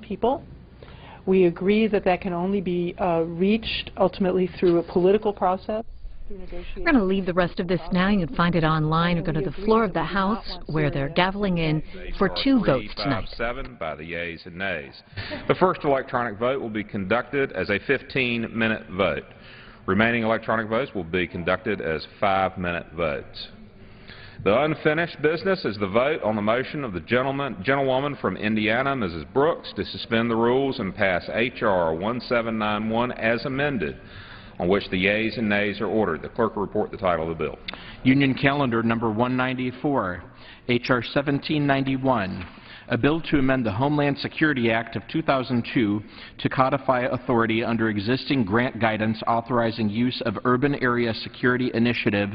people. We agree that that can only be reached ultimately through a political process. We're going to leave the rest of this now. You can find it online or go to the floor of the House where they're gaveling in for 2 votes tonight. 7 by the yeas and nays. The first electronic vote will be conducted as a 15-minute vote. Remaining electronic votes will be conducted as 5-minute votes. The unfinished business is the vote on the motion of the gentlewoman from Indiana, Mrs. Brooks, to suspend the rules and pass H.R. 1791 as amended, on which the yeas and nays are ordered. The clerk will report the title of the bill. Union Calendar number 194, H.R. 1791, a bill to amend the Homeland Security Act of 2002 to codify authority under existing grant guidance authorizing use of Urban Area Security Initiative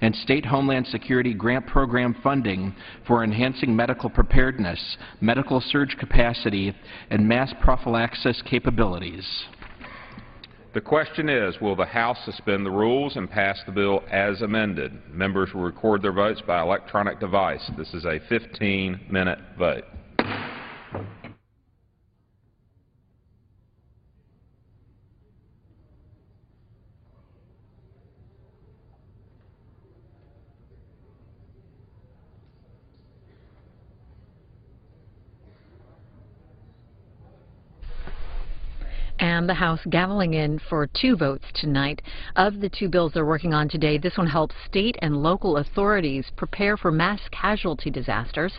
and State Homeland Security Grant Program funding for enhancing medical preparedness, medical surge capacity, and mass prophylaxis capabilities. The question is, will the House suspend the rules and pass the bill as amended? Members will record their votes by electronic device. This is a 15-minute vote. And the House gaveling in for 2 votes tonight. Of the 2 bills they're working on today, this one helps state and local authorities prepare for mass casualty disasters.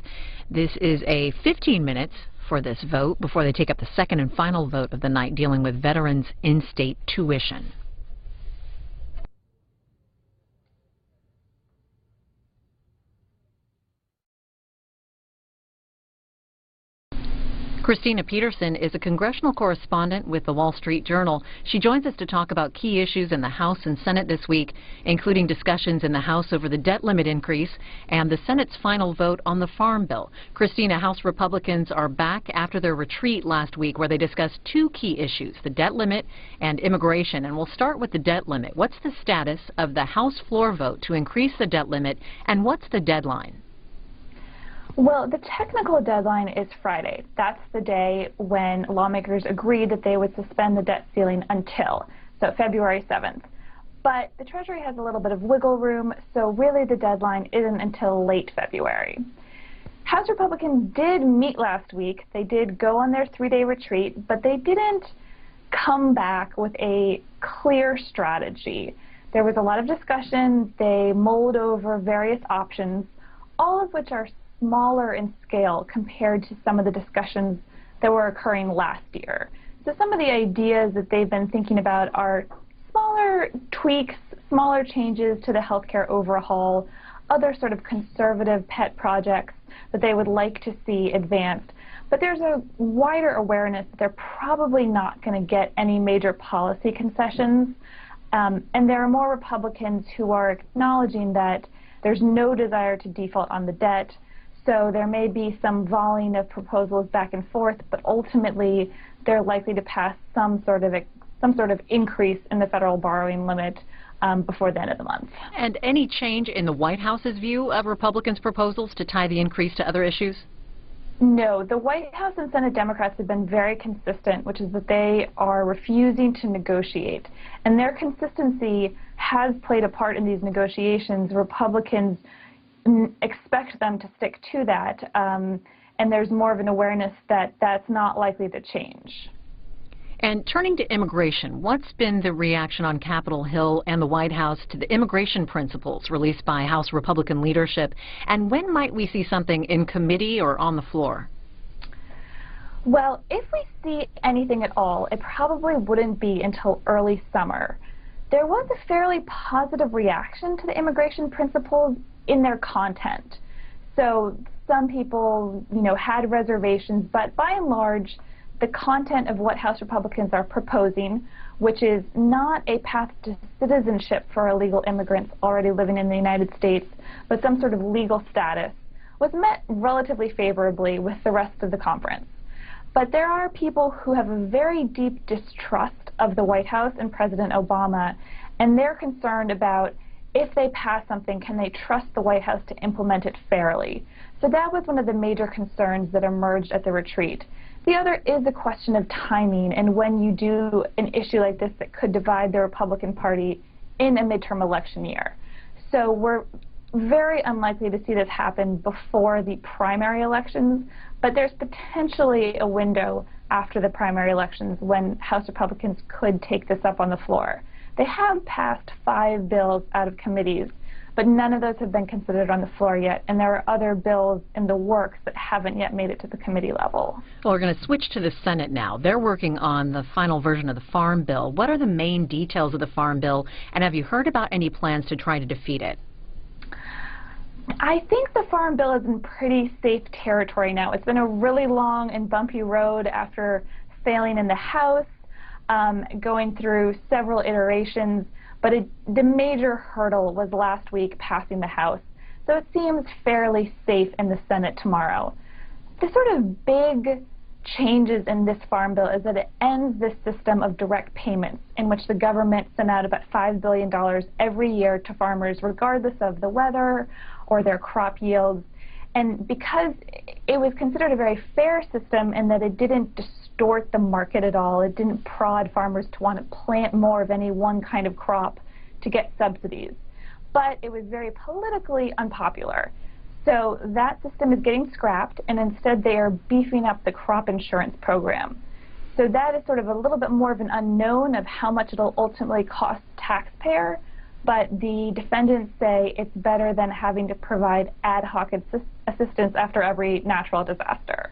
This is a 15 minutes for this vote before they take up the second and final vote of the night dealing with veterans' in-state tuition. Christina Peterson is a congressional correspondent with the Wall Street Journal. She joins us to talk about key issues in the House and Senate this week, including discussions in the House over the debt limit increase and the Senate's final vote on the Farm Bill. Christina, House Republicans are back after their retreat last week where they discussed 2 key issues, the debt limit and immigration. And we'll start with the debt limit. What's the status of the House floor vote to increase the debt limit, and what's the deadline? Well, the technical deadline is Friday. That's the day when lawmakers agreed that they would suspend the debt ceiling until, so February 7th. But the Treasury has a little bit of wiggle room, so really the deadline isn't until late February. House Republicans did meet last week. They did go on their 3-day retreat, but they didn't come back with a clear strategy. There was a lot of discussion. They mulled over various options, all of which are smaller in scale compared to some of the discussions that were occurring last year. So some of the ideas that they've been thinking about are smaller tweaks, smaller changes to the healthcare overhaul, other sort of conservative pet projects that they would like to see advanced. But there's a wider awareness that they're probably not going to get any major policy concessions. And there are more Republicans who are acknowledging that there's no desire to default on the debt. So there may be some volleying of proposals back and forth, but ultimately they're likely to pass some sort of increase in the federal borrowing limit before the end of the month. And any change in the White House's view of Republicans' proposals to tie the increase to other issues? No, the White House and Senate Democrats have been very consistent, which is that they are refusing to negotiate. And their consistency has played a part in these negotiations. Republicans expect them to stick to that, and there's more of an awareness that that's not likely to change. And turning to immigration, what's been the reaction on Capitol Hill and the White House to the immigration principles released by House Republican leadership, and when might we see something in committee or on the floor? Well, if we see anything at all, it probably wouldn't be until early summer. There was a fairly positive reaction to the immigration principles in their content. So some people, had reservations, but by and large, the content of what House Republicans are proposing, which is not a path to citizenship for illegal immigrants already living in the United States, but some sort of legal status, was met relatively favorably with the rest of the conference. But there are people who have a very deep distrust of the White House and President Obama, and they're concerned about if they pass something, can they trust the White House to implement it fairly? So that was one of the major concerns that emerged at the retreat. The other is a question of timing and when you do an issue like this that could divide the Republican Party in a midterm election year. So we're very unlikely to see this happen before the primary elections, but there's potentially a window after the primary elections when House Republicans could take this up on the floor. They have passed 5 bills out of committees, but none of those have been considered on the floor yet, and there are other bills in the works that haven't yet made it to the committee level. Well, we're going to switch to the Senate now. They're working on the final version of the Farm Bill. What are the main details of the Farm Bill, and have you heard about any plans to try to defeat it? I think the Farm Bill is in pretty safe territory now. It's been a really long and bumpy road after failing in the House, going through several iterations, but the major hurdle was last week passing the House. So it seems fairly safe in the Senate tomorrow. The sort of big changes in this Farm Bill is that it ends this system of direct payments in which the government sent out about $5 billion every year to farmers regardless of the weather or their crop yields. And because it was considered a very fair system in that it didn't distort the market at all, it didn't prod farmers to want to plant more of any one kind of crop to get subsidies. But it was very politically unpopular. So that system is getting scrapped, and instead they are beefing up the crop insurance program. So that is sort of a little bit more of an unknown of how much it'll ultimately cost the taxpayer, but the defendants say it's better than having to provide ad hoc assistance after every natural disaster.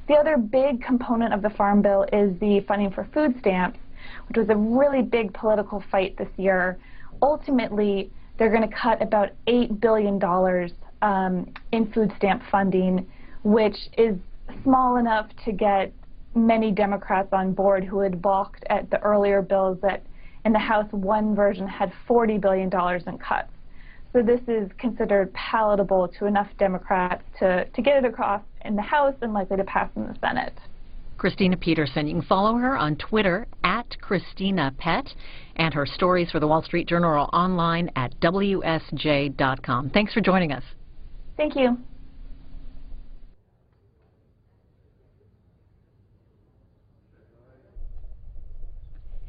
The other big component of the Farm Bill is the funding for food stamps, which was a really big political fight this year. Ultimately, they're going to cut about $8 billion in food stamp funding, which is small enough to get many Democrats on board who had balked at the earlier bills that in the House one version had $40 billion in cuts. So this is considered palatable to enough Democrats to get it across in the House and likely to pass in the Senate. Christina Peterson. You can follow her on Twitter @ChristinaPet, and her stories for the Wall Street Journal are online at WSJ.com. Thanks for joining us. Thank you.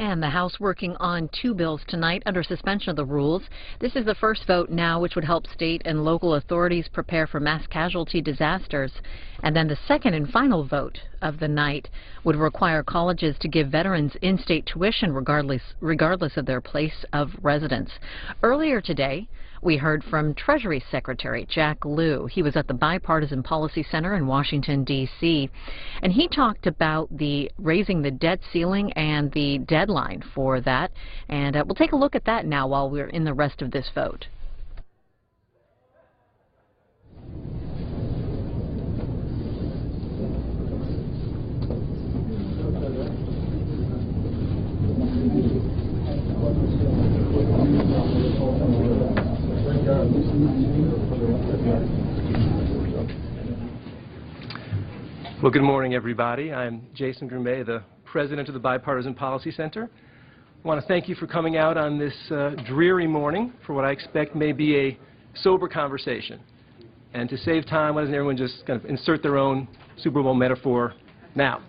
And the House working on 2 bills tonight under suspension of the rules. This is the first vote now, which would help state and local authorities prepare for mass casualty disasters. And then the second and final vote of the night would require colleges to give veterans in-state tuition regardless of their place of residence. Earlier today, we heard from Treasury Secretary Jack Lew. He was at the Bipartisan Policy Center in Washington, D.C., and he talked about raising the debt ceiling and the deadline for that. And we'll take a look at that now while we're in the rest of this vote. Well, good morning, everybody. I'm Jason Grimay, the president of the Bipartisan Policy Center. I want to thank you for coming out on this dreary morning for what I expect may be a sober conversation. And to save time, why doesn't everyone just kind of insert their own Super Bowl metaphor now?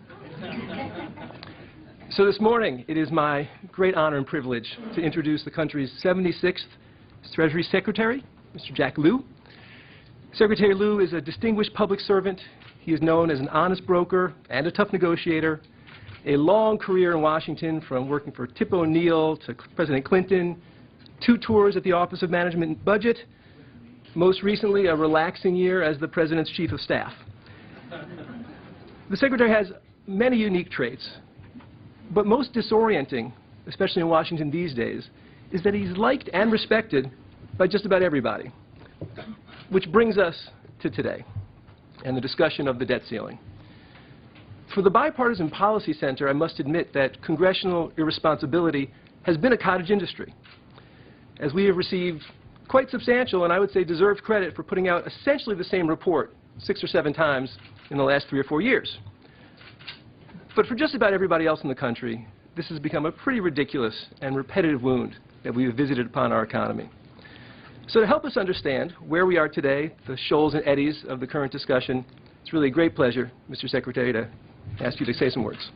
So this morning, it is my great honor and privilege to introduce the country's 76th Treasury Secretary, Mr. Jack Lew. Secretary Lew is a distinguished public servant. He is known as an honest broker and a tough negotiator. A long career in Washington, from working for Tip O'Neill to President Clinton, 2 tours at the Office of Management and Budget, most recently a relaxing year as the President's Chief of Staff. The Secretary has many unique traits, but most disorienting, especially in Washington these days, is that he's liked and respected by just about everybody. Which brings us to today and the discussion of the debt ceiling. For the Bipartisan Policy Center, I must admit that congressional irresponsibility has been a cottage industry, as we have received quite substantial and I would say deserved credit for putting out essentially the same report 6 or 7 times in the last 3 or 4 years. But for just about everybody else in the country, this has become a pretty ridiculous and repetitive wound that we have visited upon our economy. So to help us understand where we are today, the shoals and eddies of the current discussion, it's really a great pleasure, Mr. Secretary, to ask you to say some words.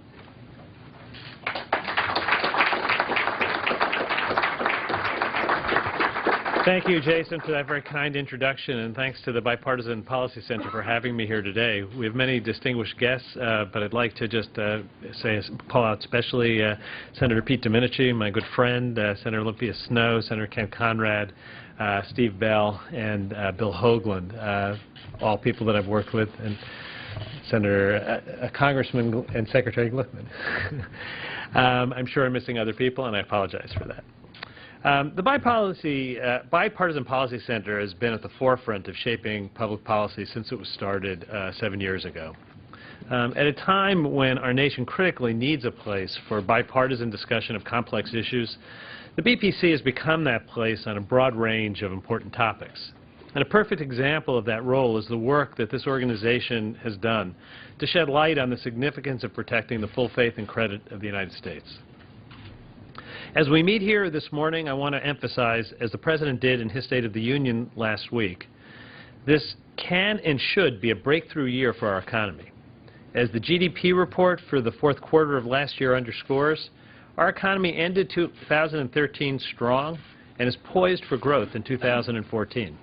Thank you, Jason, for that very kind introduction, and thanks to the Bipartisan Policy Center for having me here today. We have many distinguished guests, but I'd like to just call out especially Senator Pete Domenici, my good friend, Senator Olympia Snowe, Senator Ken Conrad, Steve Bell, and Bill Hoagland, all people that I've worked with, and Senator Congressman and Secretary Glickman. I'm sure I'm missing other people, and I apologize for that. The Bipartisan Policy Center has been at the forefront of shaping public policy since it was started 7 years ago. At a time when our nation critically needs a place for bipartisan discussion of complex issues, the BPC has become that place on a broad range of important topics. And a perfect example of that role is the work that this organization has done to shed light on the significance of protecting the full faith and credit of the United States. As we meet here this morning, I want to emphasize, as the President did in his State of the Union last week, this can and should be a breakthrough year for our economy. As the GDP report for the fourth quarter of last year underscores, our economy ended 2013 strong and is poised for growth in 2014.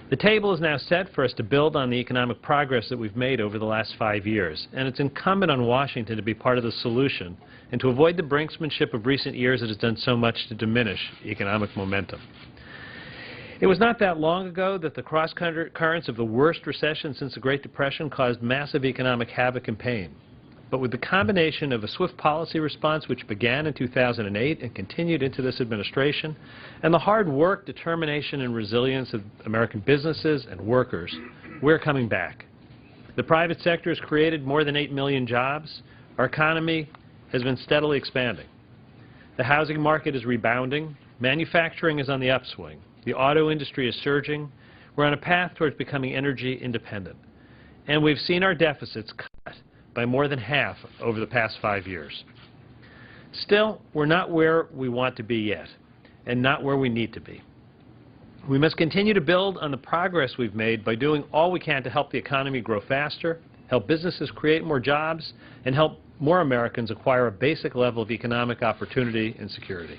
The table is now set for us to build on the economic progress that we've made over the last 5 years, and it's incumbent on Washington to be part of the solution and to avoid the brinksmanship of recent years that has done so much to diminish economic momentum. It was not that long ago that the cross-currents of the worst recession since the Great Depression caused massive economic havoc and pain. But with the combination of a swift policy response which began in 2008 and continued into this administration, and the hard work, determination, and resilience of American businesses and workers, we're coming back. The private sector has created more than 8 million jobs. Our economy has been steadily expanding. The housing market is rebounding. Manufacturing is on the upswing. The auto industry is surging. We're on a path towards becoming energy independent. And we've seen our deficits cut by more than half over the past 5 years. Still, we're not where we want to be yet, and not where we need to be. We must continue to build on the progress we've made by doing all we can to help the economy grow faster, help businesses create more jobs, and help more Americans acquire a basic level of economic opportunity and security.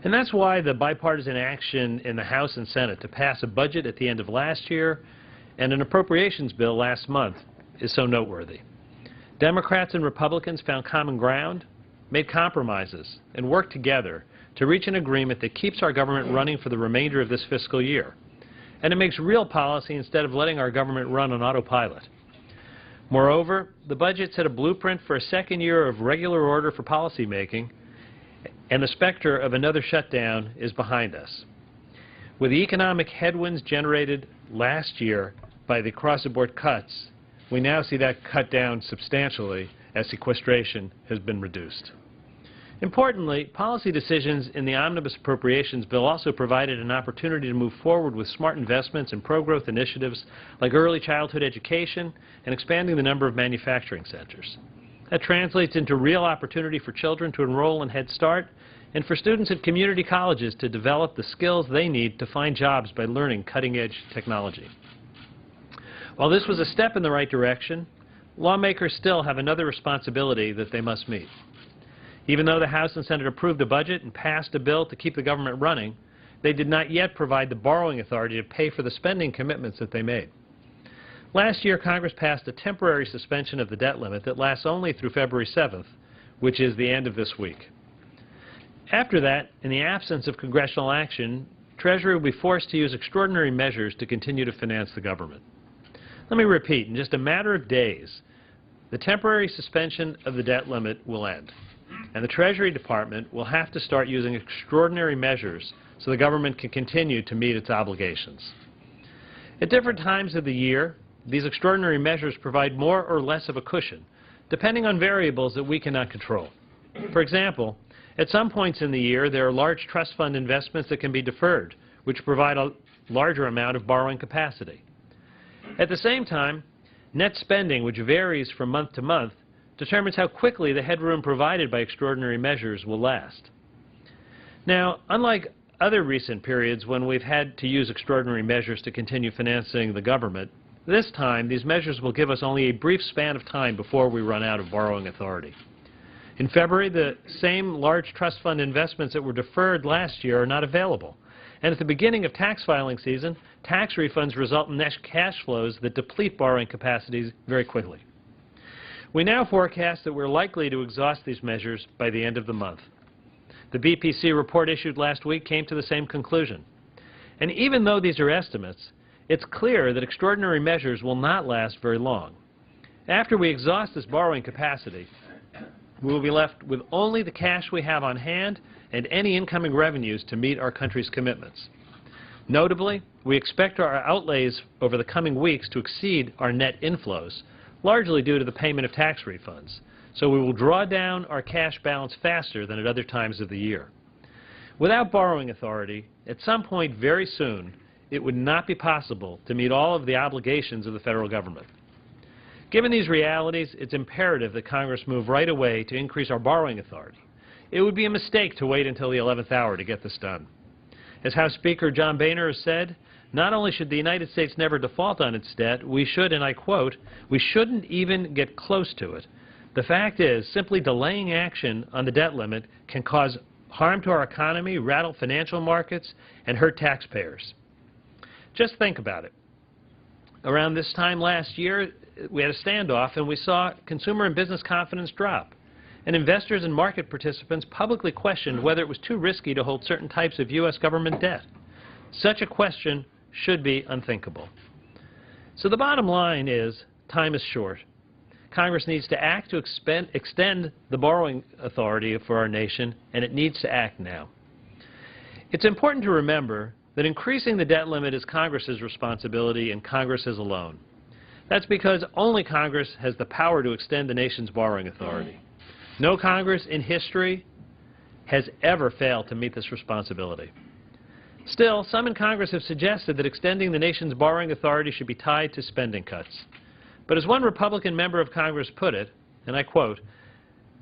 And that's why the bipartisan action in the House and Senate to pass a budget at the end of last year and an appropriations bill last month is so noteworthy. Democrats and Republicans found common ground, made compromises, and worked together to reach an agreement that keeps our government running for the remainder of this fiscal year. And it makes real policy instead of letting our government run on autopilot. Moreover, the budget set a blueprint for a second year of regular order for policymaking, and the specter of another shutdown is behind us. With the economic headwinds generated last year by the across-the-board cuts, we now see that cut down substantially as sequestration has been reduced. Importantly, policy decisions in the Omnibus Appropriations Bill also provided an opportunity to move forward with smart investments and pro-growth initiatives like early childhood education and expanding the number of manufacturing centers. That translates into real opportunity for children to enroll in Head Start and for students at community colleges to develop the skills they need to find jobs by learning cutting-edge technology. While this was a step in the right direction, lawmakers still have another responsibility that they must meet. Even though the House and Senate approved a budget and passed a bill to keep the government running, they did not yet provide the borrowing authority to pay for the spending commitments that they made. Last year, Congress passed a temporary suspension of the debt limit that lasts only through February 7th, which is the end of this week. After that, in the absence of congressional action, Treasury will be forced to use extraordinary measures to continue to finance the government. Let me repeat, in just a matter of days, the temporary suspension of the debt limit will end, and the Treasury Department will have to start using extraordinary measures so the government can continue to meet its obligations. At different times of the year, these extraordinary measures provide more or less of a cushion, depending on variables that we cannot control. For example, at some points in the year, there are large trust fund investments that can be deferred, which provide a larger amount of borrowing capacity. At the same time, net spending, which varies from month to month, determines how quickly the headroom provided by extraordinary measures will last. Now, unlike other recent periods when we've had to use extraordinary measures to continue financing the government, This time, these measures will give us only a brief span of time before we run out of borrowing authority. In February, the same large trust fund investments that were deferred last year are not available. And at the beginning of tax filing season, tax refunds result in net cash flows that deplete borrowing capacities very quickly. We now forecast that we're likely to exhaust these measures by the end of the month. The BPC report issued last week came to the same conclusion. And even though these are estimates, it's clear that extraordinary measures will not last very long. After we exhaust this borrowing capacity, we will be left with only the cash we have on hand and any incoming revenues to meet our country's commitments. Notably, we expect our outlays over the coming weeks to exceed our net inflows, largely due to the payment of tax refunds. So we will draw down our cash balance faster than at other times of the year. Without borrowing authority, at some point very soon, it would not be possible to meet all of the obligations of the federal government. Given these realities, it's imperative that Congress move right away to increase our borrowing authority. It would be a mistake to wait until the 11th hour to get this done. As House Speaker John Boehner has said, not only should the United States never default on its debt, we should, and I quote, "we shouldn't even get close to it." The fact is, simply delaying action on the debt limit can cause harm to our economy, rattle financial markets, and hurt taxpayers. Just think about it. Around this time last year, we had a standoff, and we saw consumer and business confidence drop. And investors and market participants publicly questioned whether it was too risky to hold certain types of U.S. government debt. Such a question should be unthinkable. So the bottom line is, time is short. Congress needs to act to extend the borrowing authority for our nation, and it needs to act now. It's important to remember that increasing the debt limit is Congress's responsibility, and Congress is alone. That's because only Congress has the power to extend the nation's borrowing authority. No Congress in history has ever failed to meet this responsibility. Still, some in Congress have suggested that extending the nation's borrowing authority should be tied to spending cuts. But as one Republican member of Congress put it, and I quote,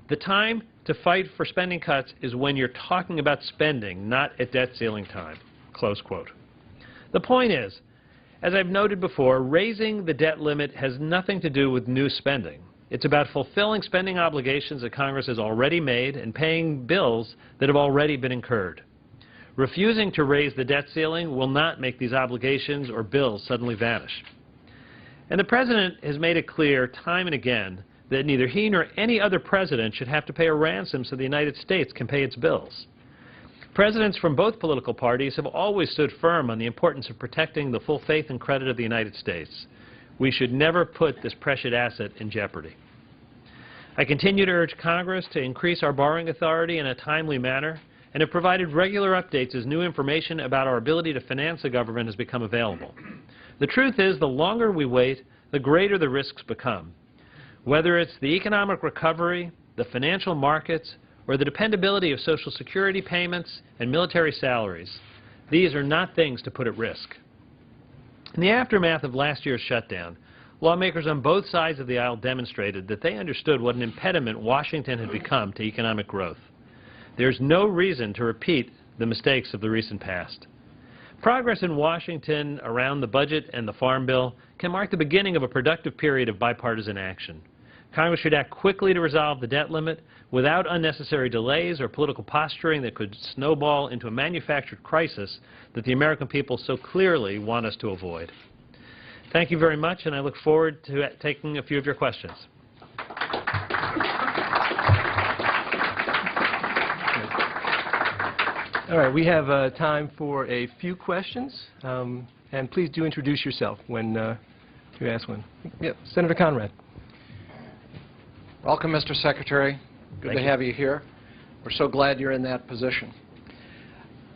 "The time to fight for spending cuts is when you're talking about spending, not at debt ceiling time," close quote. The point is, as I've noted before, raising the debt limit has nothing to do with new spending. It's about fulfilling spending obligations that Congress has already made and paying bills that have already been incurred. Refusing to raise the debt ceiling will not make these obligations or bills suddenly vanish. And the President has made it clear time and again that neither he nor any other president should have to pay a ransom so the United States can pay its bills. Presidents from both political parties have always stood firm on the importance of protecting the full faith and credit of the United States. We should never put this precious asset in jeopardy. I continue to urge Congress to increase our borrowing authority in a timely manner and have provided regular updates as new information about our ability to finance the government has become available. The truth is, the longer we wait, the greater the risks become. Whether it's the economic recovery, the financial markets, or the dependability of Social Security payments and military salaries, these are not things to put at risk. In the aftermath of last year's shutdown, lawmakers on both sides of the aisle demonstrated that they understood what an impediment Washington had become to economic growth. There's no reason to repeat the mistakes of the recent past. Progress in Washington around the budget and the Farm Bill can mark the beginning of a productive period of bipartisan action. Congress should act quickly to resolve the debt limit without unnecessary delays or political posturing that could snowball into a manufactured crisis that the American people so clearly want us to avoid. Thank you very much, and I look forward to taking a few of your questions. All right, we have time for a few questions, and please do introduce yourself when you ask one. Yeah, Senator Conrad. Welcome, Mr. Secretary. Good to have you here. We're so glad you're in that position.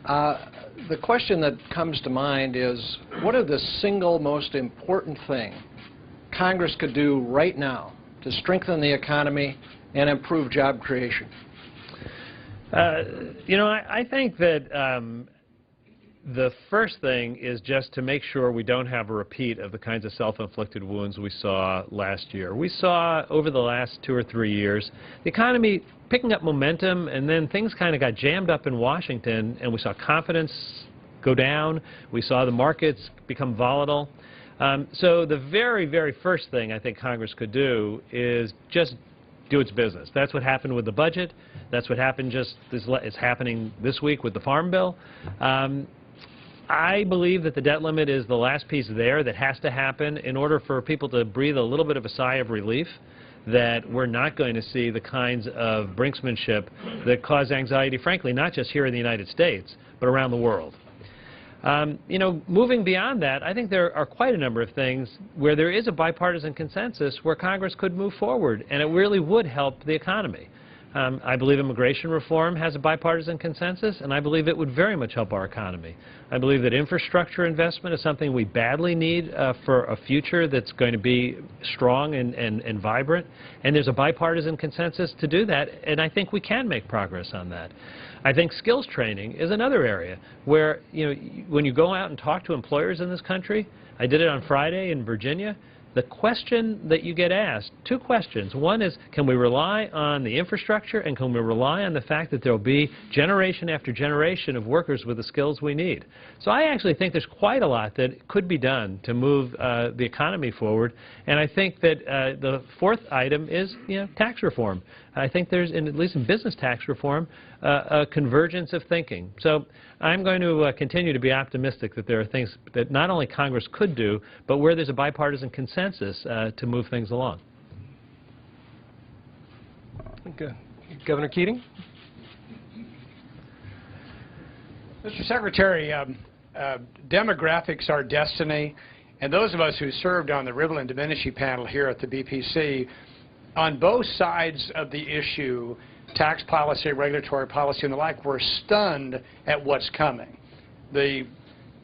The question that comes to mind is, what is the single most important thing Congress could do right now to strengthen the economy and improve job creation? I think that the first thing is just to make sure we don't have a repeat of the kinds of self-inflicted wounds we saw last year. We saw over the last 2 or 3 years the economy picking up momentum, and then things kind of got jammed up in Washington, and we saw confidence go down. We saw the markets become volatile. So the very, very first thing I think Congress could do is just do its business. That's what happened with the budget. That's what happened is happening this week with the Farm Bill. I believe that the debt limit is the last piece there that has to happen in order for people to breathe a little bit of a sigh of relief that we're not going to see the kinds of brinksmanship that cause anxiety, frankly, not just here in the United States, but around the world. You know, moving beyond that, I think there are quite a number of things where there is a bipartisan consensus where Congress could move forward, and it really would help the economy. I believe immigration reform has a bipartisan consensus, and I believe it would very much help our economy. I believe that infrastructure investment is something we badly need for a future that's going to be strong and vibrant, and there's a bipartisan consensus to do that, and I think we can make progress on that. I think skills training is another area where, you know, when you go out and talk to employers in this country, I did it on Friday in Virginia, the question that you get asked, two questions. One is, can we rely on the infrastructure, and can we rely on the fact that there will be generation after generation of workers with the skills we need? So I actually think there's quite a lot that could be done to move the economy forward, and I think that the fourth item is, you know, tax reform. I think there's, at least in business tax reform, a convergence of thinking. So I'm going to continue to be optimistic that there are things that not only Congress could do, but where there's a bipartisan consensus to move things along. Okay. Governor Keating? Mr. Secretary, demographics are destiny, and those of us who served on the Rivlin and Domenici panel here at the BPC, on both sides of the issue, tax policy, regulatory policy, and the like, we're stunned at what's coming. The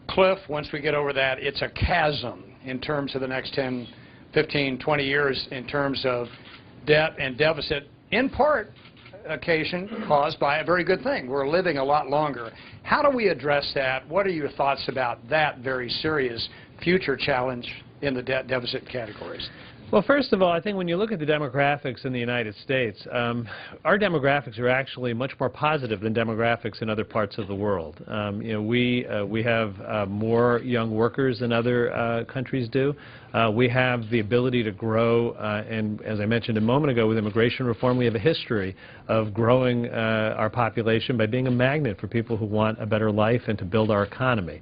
cliff, once we get over that, it's a chasm in terms of the next 10, 15, 20 years in terms of debt and deficit, in part occasion caused by a very good thing. We're living a lot longer. How do we address that? What are your thoughts about that very serious future challenge in the debt deficit categories? Well, first of all, I think when you look at the demographics in the United States, our demographics are actually much more positive than demographics in other parts of the world. You know, we have more young workers than other countries do. We have the ability to grow, and as I mentioned a moment ago with immigration reform, we have a history of growing our population by being a magnet for people who want a better life and to build our economy.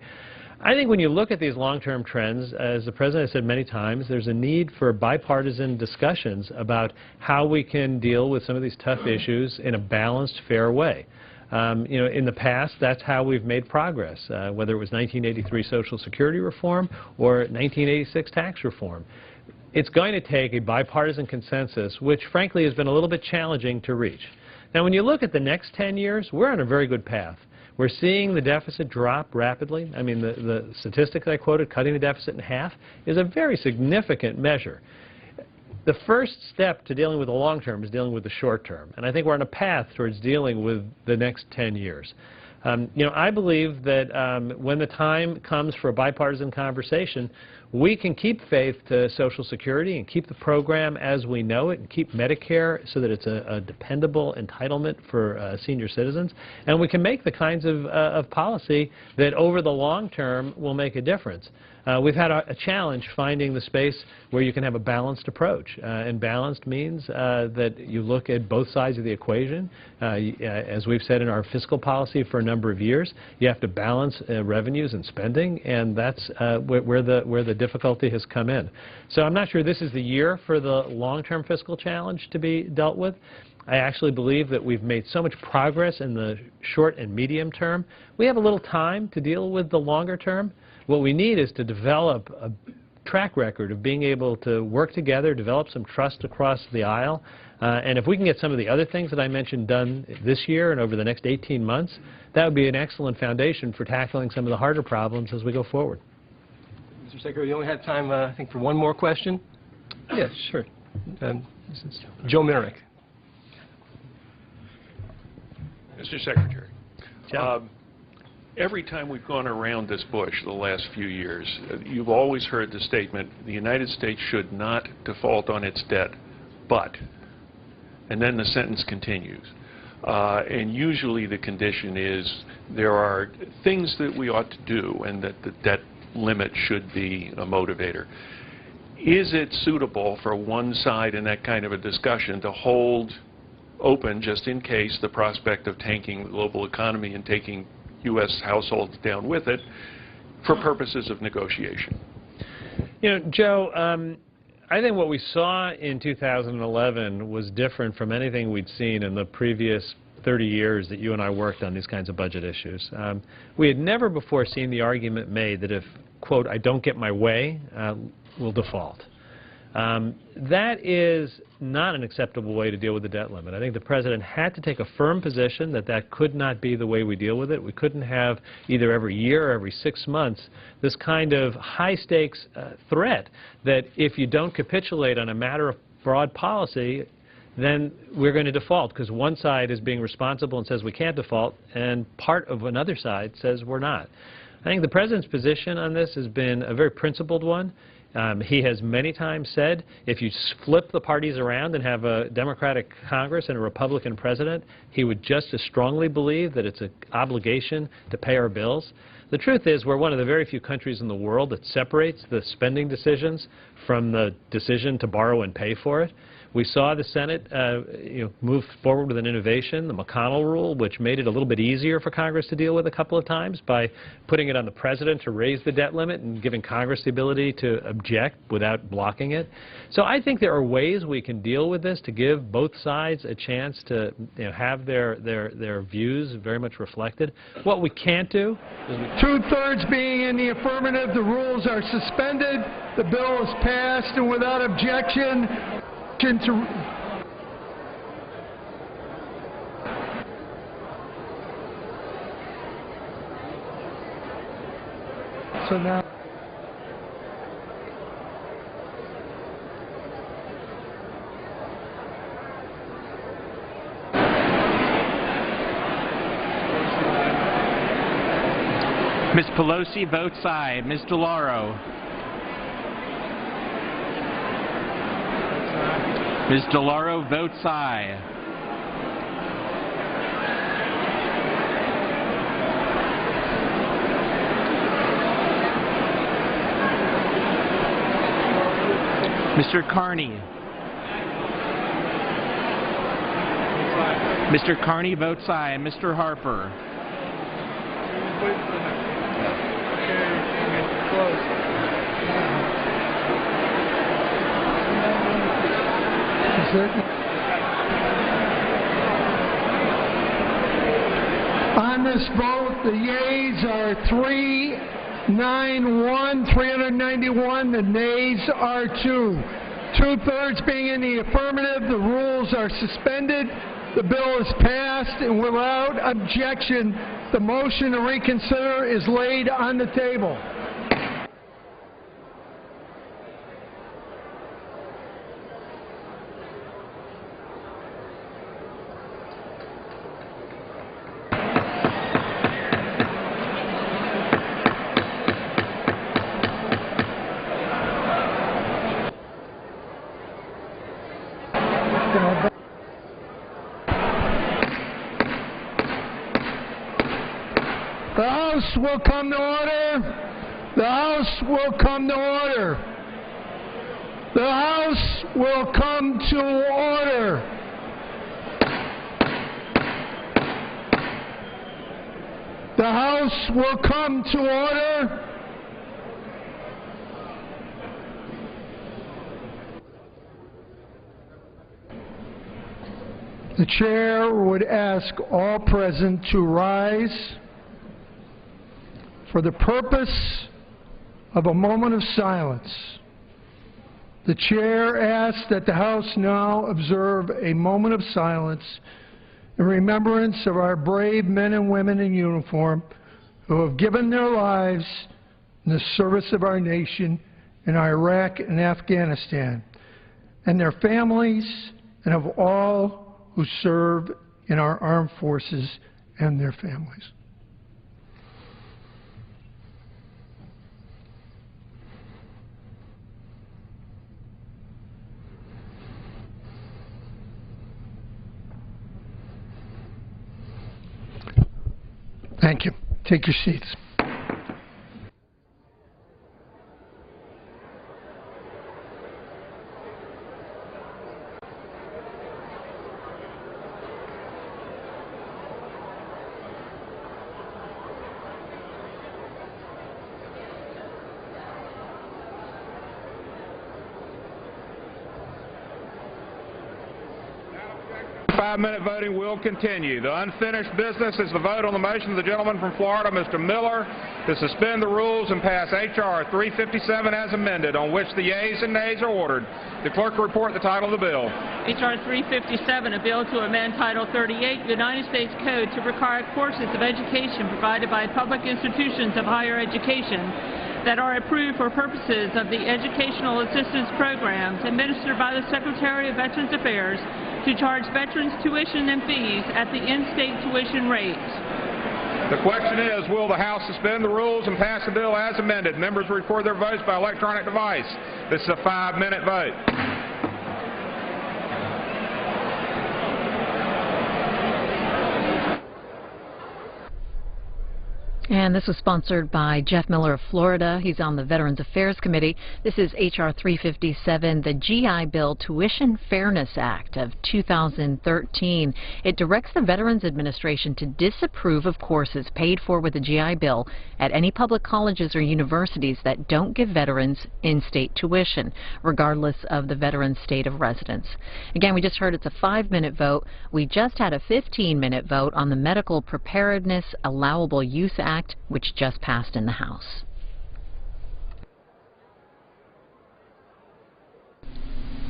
I think when you look at these long-term trends, as the President has said many times, there's a need for bipartisan discussions about how we can deal with some of these tough issues in a balanced, fair way. You know, in the past, that's how we've made progress, whether it was 1983 Social Security reform or 1986 tax reform. It's going to take a bipartisan consensus, which frankly has been a little bit challenging to reach. Now, when you look at the next 10 years, we're on a very good path. We're seeing the deficit drop rapidly. I mean, the statistic I quoted, cutting the deficit in half, is a very significant measure. The first step to dealing with the long term is dealing with the short term, and I think we're on a path towards dealing with the next 10 years. You know, I believe that when the time comes for a bipartisan conversation, we can keep faith to Social Security and keep the program as we know it and keep Medicare so that it's a dependable entitlement for senior citizens. And we can make the kinds of policy that over the long term will make a difference. We've had a challenge finding the space where you can have a balanced approach. And balanced means that you look at both sides of the equation. As we've said in our fiscal policy for a number of years, you have to balance revenues and spending, and that's where the difficulty has come in. So I'm not sure this is the year for the long-term fiscal challenge to be dealt with. I actually believe that we've made so much progress in the short and medium term. We have a little time to deal with the longer term. What we need is to develop a track record of being able to work together, develop some trust across the aisle, and if we can get some of the other things that I mentioned done this year and over the next 18 months, that would be an excellent foundation for tackling some of the harder problems as we go forward. Mr. Secretary, we only have time, I think, for one more question. Yes, sure. This is Joe Merrick. Mr. Secretary, every time we've gone around this bush the last few years, you've always heard the statement, the United States should not default on its debt, but, and then the sentence continues. And usually the condition is there are things that we ought to do and that the debt limit should be a motivator. Is it suitable for one side in that kind of a discussion to hold open, just in case, the prospect of tanking the global economy and taking U.S. households down with it for purposes of negotiation? You know, Joe, I think what we saw in 2011 was different from anything we'd seen in the previous 30 years that you and I worked on these kinds of budget issues. We had never before seen the argument made that if, quote, I don't get my way, we'll default. That is not an acceptable way to deal with the debt limit. I think the President had to take a firm position that that could not be the way we deal with it. We couldn't have either every year or every 6 months this kind of high-stakes threat that if you don't capitulate on a matter of broad policy, then we're going to default, because one side is being responsible and says we can't default, and part of another side says we're not. I think the President's position on this has been a very principled one. He has many times said if you flip the parties around and have a Democratic Congress and a Republican President, he would just as strongly believe that it's an obligation to pay our bills. The truth is we're one of the very few countries in the world that separates the spending decisions from the decision to borrow and pay for it. We saw the Senate move forward with an innovation, the McConnell rule, which made it a little bit easier for Congress to deal with a couple of times by putting it on the President to raise the debt limit and giving Congress the ability to object without blocking it. So I think there are ways we can deal with this to give both sides a chance to have their views very much reflected. What we can't do is two-thirds being in the affirmative, the rules are suspended, the bill is passed, and without objection, so now Ms. Pelosi votes aye. Ms. DeLauro. Ms. DeLauro votes aye. Mr. Carney. Mr. Carney votes aye. Mr. Harper. On this vote, the yeas are 391, the nays are 2. Two-thirds being in the affirmative, the rules are suspended, the bill is passed, and without objection, the motion to reconsider is laid on the table. The House will come to order. The House will come to order. The House will come to order. The House will come to order. The chair would ask all present to rise for the purpose of a moment of silence. The chair asks that the House now observe a moment of silence in remembrance of our brave men and women in uniform who have given their lives in the service of our nation in Iraq and Afghanistan, and their families, and of all who serve in our armed forces and their families. Thank you. Take your seats. 5-minute voting will continue. The unfinished business is the vote on the motion of the gentleman from Florida, Mr. Miller, to suspend the rules and pass H.R. 357 as amended, on which the yeas and nays are ordered. The clerk will report the title of the bill. H.R. 357, a bill to amend Title 38 United States Code to require courses of education provided by public institutions of higher education that are approved for purposes of the Educational Assistance Programs administered by the Secretary of Veterans Affairs to charge veterans tuition and fees at the in-state tuition rates. The question is, will the House suspend the rules and pass the bill as amended? Members record their votes by electronic device. This is a 5-minute vote. And this was sponsored by Jeff Miller of Florida. He's on the Veterans Affairs Committee. This is H.R. 357, the GI Bill Tuition Fairness Act of 2013. It directs the Veterans Administration to disapprove of courses paid for with the GI Bill at any public colleges or universities that don't give veterans in-state tuition, regardless of the veteran's state of residence. Again, we just heard it's a 5-minute vote. We just had a 15-minute vote on the Medical Preparedness Allowable Use Act, which just passed in the House.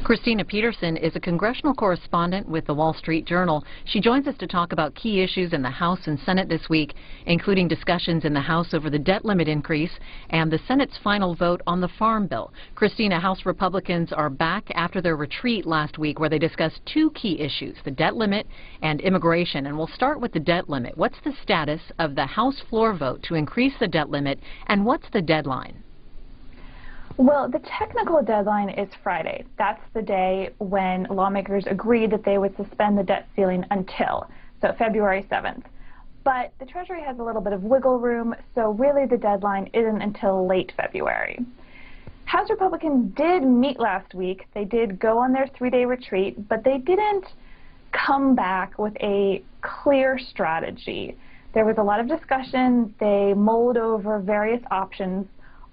Christina Peterson is a congressional correspondent with the Wall Street Journal. She joins us to talk about key issues in the House and Senate this week, including discussions in the House over the debt limit increase and the Senate's final vote on the Farm Bill. Christina, House Republicans are back after their retreat last week where they discussed two key issues, the debt limit and immigration. And we'll start with the debt limit. What's the status of the House floor vote to increase the debt limit, and what's the deadline? Well, the technical deadline is Friday. That's the day when lawmakers agreed that they would suspend the debt ceiling until, so February 7th. But the Treasury has a little bit of wiggle room, so really the deadline isn't until late February. House Republicans did meet last week. They did go on their 3-day retreat, but they didn't come back with a clear strategy. There was a lot of discussion. They mulled over various options,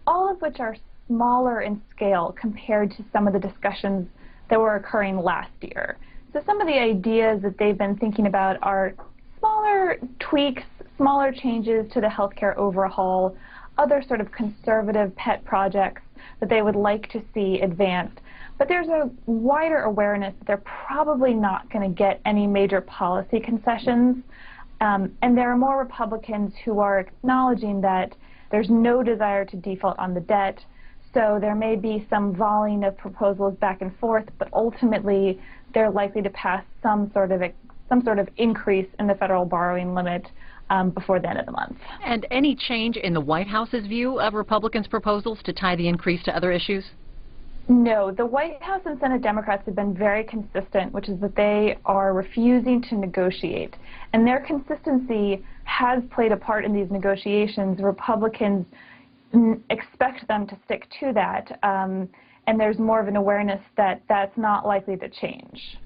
all of which are smaller in scale compared to some of the discussions that were occurring last year. So some of the ideas that they've been thinking about are smaller tweaks, smaller changes to the healthcare overhaul, other sort of conservative pet projects that they would like to see advanced. But there's a wider awareness that they're probably not going to get any major policy concessions. And there are more Republicans who are acknowledging that there's no desire to default on the debt. So there may be some volleying of proposals back and forth, but ultimately they're likely to pass some sort of increase in the federal borrowing limit before the end of the month. And any change in the White House's view of Republicans' proposals to tie the increase to other issues? No, the White House and Senate Democrats have been very consistent, which is that they are refusing to negotiate. And their consistency has played a part in these negotiations. Republicans expect them to stick to that, and there's more of an awareness that that's not likely to change.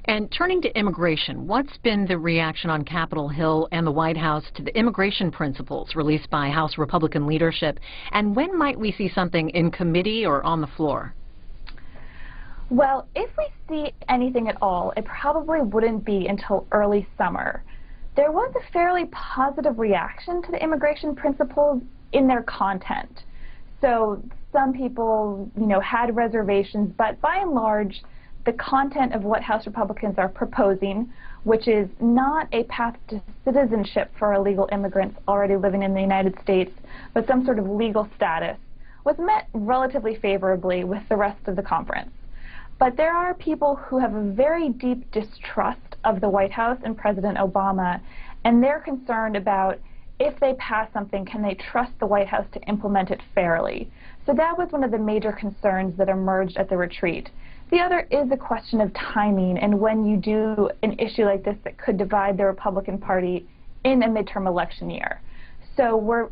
And turning to immigration, what's been the reaction on Capitol Hill and the White House to the immigration principles released by House Republican leadership, and when might we see something in committee or on the floor? Well, if we see anything at all, it probably wouldn't be until early summer. There was a fairly positive reaction to the immigration principles in their content. So some people, had reservations, but by and large, the content of what House Republicans are proposing, which is not a path to citizenship for illegal immigrants already living in the United States, but some sort of legal status, was met relatively favorably with the rest of the conference. But there are people who have a very deep distrust of the White House and President Obama, and they're concerned about if they pass something, can they trust the White House to implement it fairly? So that was one of the major concerns that emerged at the retreat. The other is a question of timing and when you do an issue like this that could divide the Republican Party in a midterm election year. So we're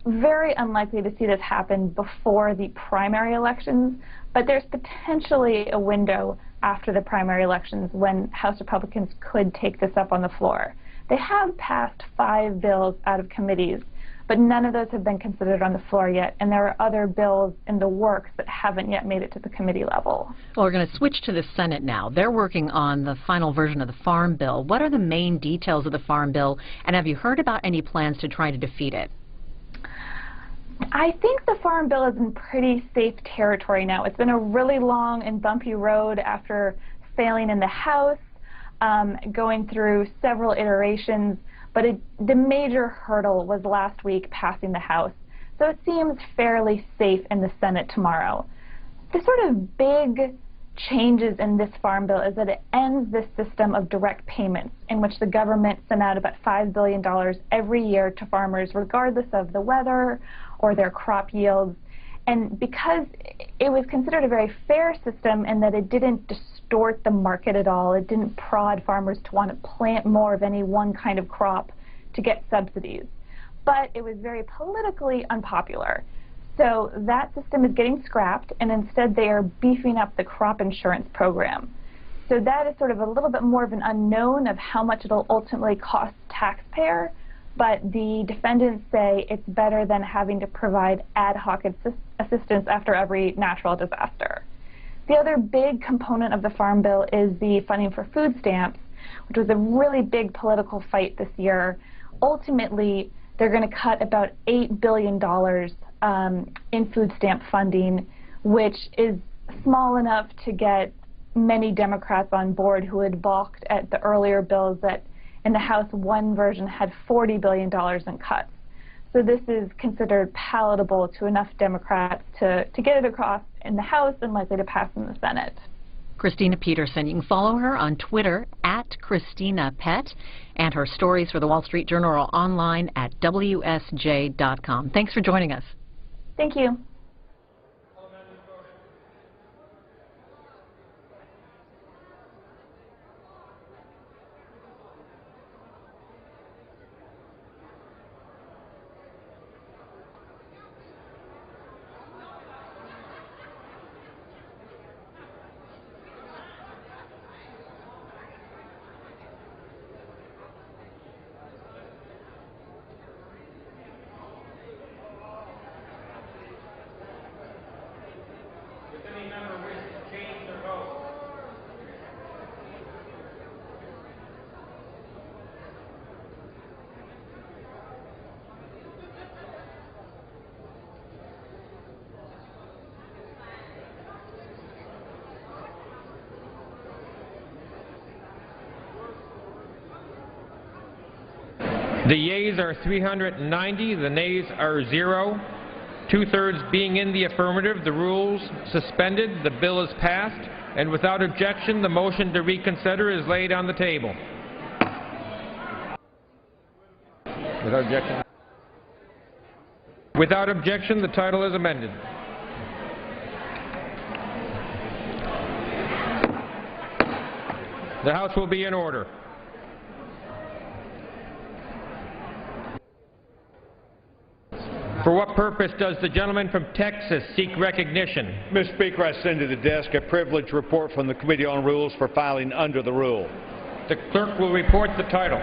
very unlikely to see this happen before the primary elections, but there's potentially a window after the primary elections when House Republicans could take this up on the floor. They have passed 5 bills out of committees, but none of those have been considered on the floor yet, and there are other bills in the works that haven't yet made it to the committee level. Well, we're going to switch to the Senate now. They're working on the final version of the Farm Bill. What are the main details of the Farm Bill, and have you heard about any plans to try to defeat it? I think the Farm Bill is in pretty safe territory now. It's been a really long and bumpy road after failing in the House, going through several iterations, but the major hurdle was last week passing the House. So it seems fairly safe in the Senate tomorrow. The sort of big changes in this Farm Bill is that it ends this system of direct payments in which the government sent out about $5 billion every year to farmers regardless of the weather or their crop yields. And because it was considered a very fair system in that it didn't distort the market at all, it didn't prod farmers to want to plant more of any one kind of crop to get subsidies. But it was very politically unpopular. So that system is getting scrapped, and instead they are beefing up the crop insurance program. So that is sort of a little bit more of an unknown of how much it'll ultimately cost the taxpayer, but the defendants say it's better than having to provide ad hoc assistance after every natural disaster. The other big component of the Farm Bill is the funding for food stamps, which was a really big political fight this year. Ultimately, they're going to cut about $8 billion in food stamp funding, which is small enough to get many Democrats on board who had balked at the earlier bills that in the House one version had $40 billion in cuts. So this is considered palatable to enough Democrats to get it across in the House and likely to pass in the Senate. Christina Peterson. You can follow her on Twitter @ChristinaPet, and her stories for the Wall Street Journal are online at WSJ.com. Thanks for joining us. Thank you. The yeas are 390, the nays are 0. Two-thirds being in the affirmative, the rules suspended, the bill is passed, and without objection, the motion to reconsider is laid on the table. Without objection? Without objection, the title is amended. The House will be in order. For what purpose does the gentleman from Texas seek recognition? Mr. Speaker, I send to the desk a privileged report from the Committee on Rules for filing under the rule. The clerk will report the title.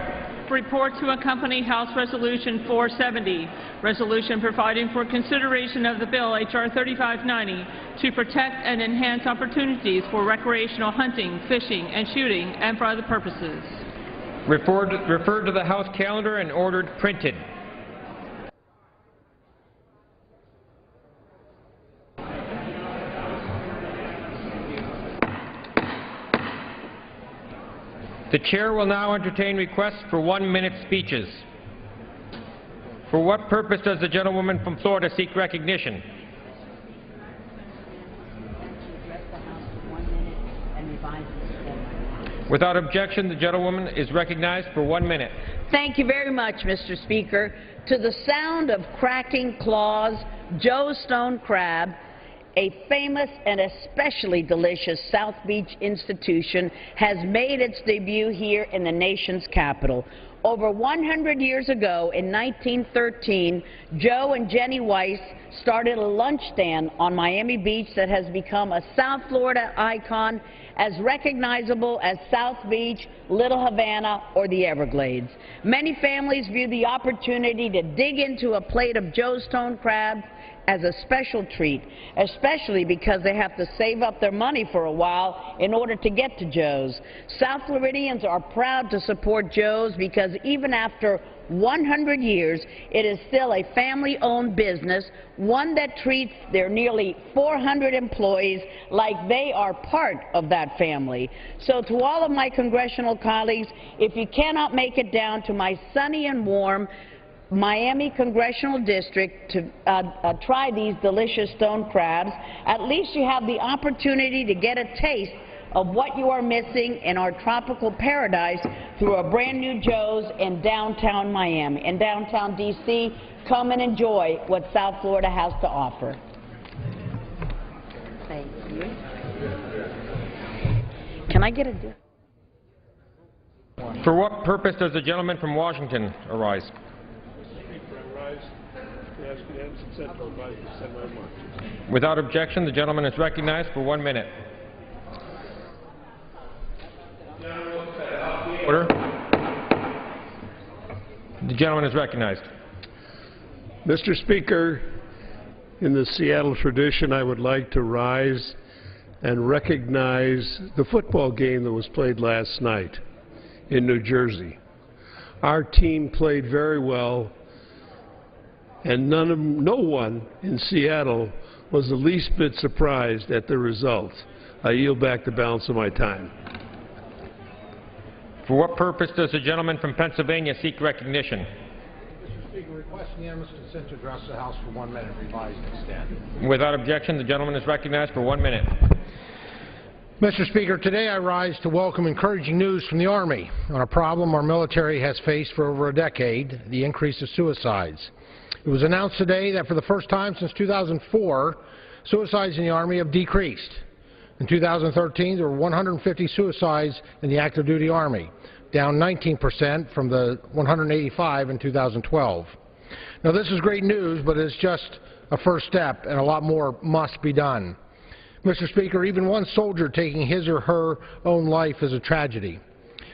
Report to accompany House Resolution 470, resolution providing for consideration of the bill H.R. 3590 to protect and enhance opportunities for recreational hunting, fishing, and shooting, and for other purposes. Referred to the House calendar and ordered printed. The Chair will now entertain requests for 1-minute speeches. For what purpose does the gentlewoman from Florida seek recognition? Without objection, the gentlewoman is recognized for 1 minute. Thank you very much, Mr. Speaker. To the sound of cracking claws, Joe Stone Crab, a famous and especially delicious South Beach institution, has made its debut here in the nation's capital. Over 100 years ago, in 1913, Joe and Jenny Weiss started a lunch stand on Miami Beach that has become a South Florida icon as recognizable as South Beach, Little Havana, or the Everglades. Many families view the opportunity to dig into a plate of Joe's stone crab as a special treat, especially because they have to save up their money for a while in order to get to Joe's. South Floridians are proud to support Joe's because even after 100 years, it is still a family-owned business, one that treats their nearly 400 employees like they are part of that family. So to all of my congressional colleagues, if you cannot make it down to my sunny and warm Miami Congressional District to try these delicious stone crabs, at least you have the opportunity to get a taste of what you are missing in our tropical paradise through a brand new Joe's in downtown Miami. In downtown D.C., come and enjoy what South Florida has to offer. Thank you. Can I get a... For what purpose does the gentleman from Washington arise? Without objection, the gentleman is recognized for 1 minute. Order. The gentleman is recognized. Mr. Speaker, in the Seattle tradition, I would like to rise and recognize the football game that was played last night in New Jersey. Our team played very well, and no one in Seattle was the least bit surprised at the result. I yield back the balance of my time. For what purpose does the gentleman from Pennsylvania seek recognition? Mr. Speaker, request unanimous consent to address the House for 1 minute, revised and extended. Without objection, the gentleman is recognized for 1 minute. Mr. Speaker, today I rise to welcome encouraging news from the Army on a problem our military has faced for over a decade, the increase of suicides. It was announced today that for the first time since 2004, suicides in the Army have decreased. In 2013, there were 150 suicides in the active duty Army, down 19% from the 185 in 2012. Now, this is great news, but it's just a first step, and a lot more must be done. Mr. Speaker, even one soldier taking his or her own life is a tragedy.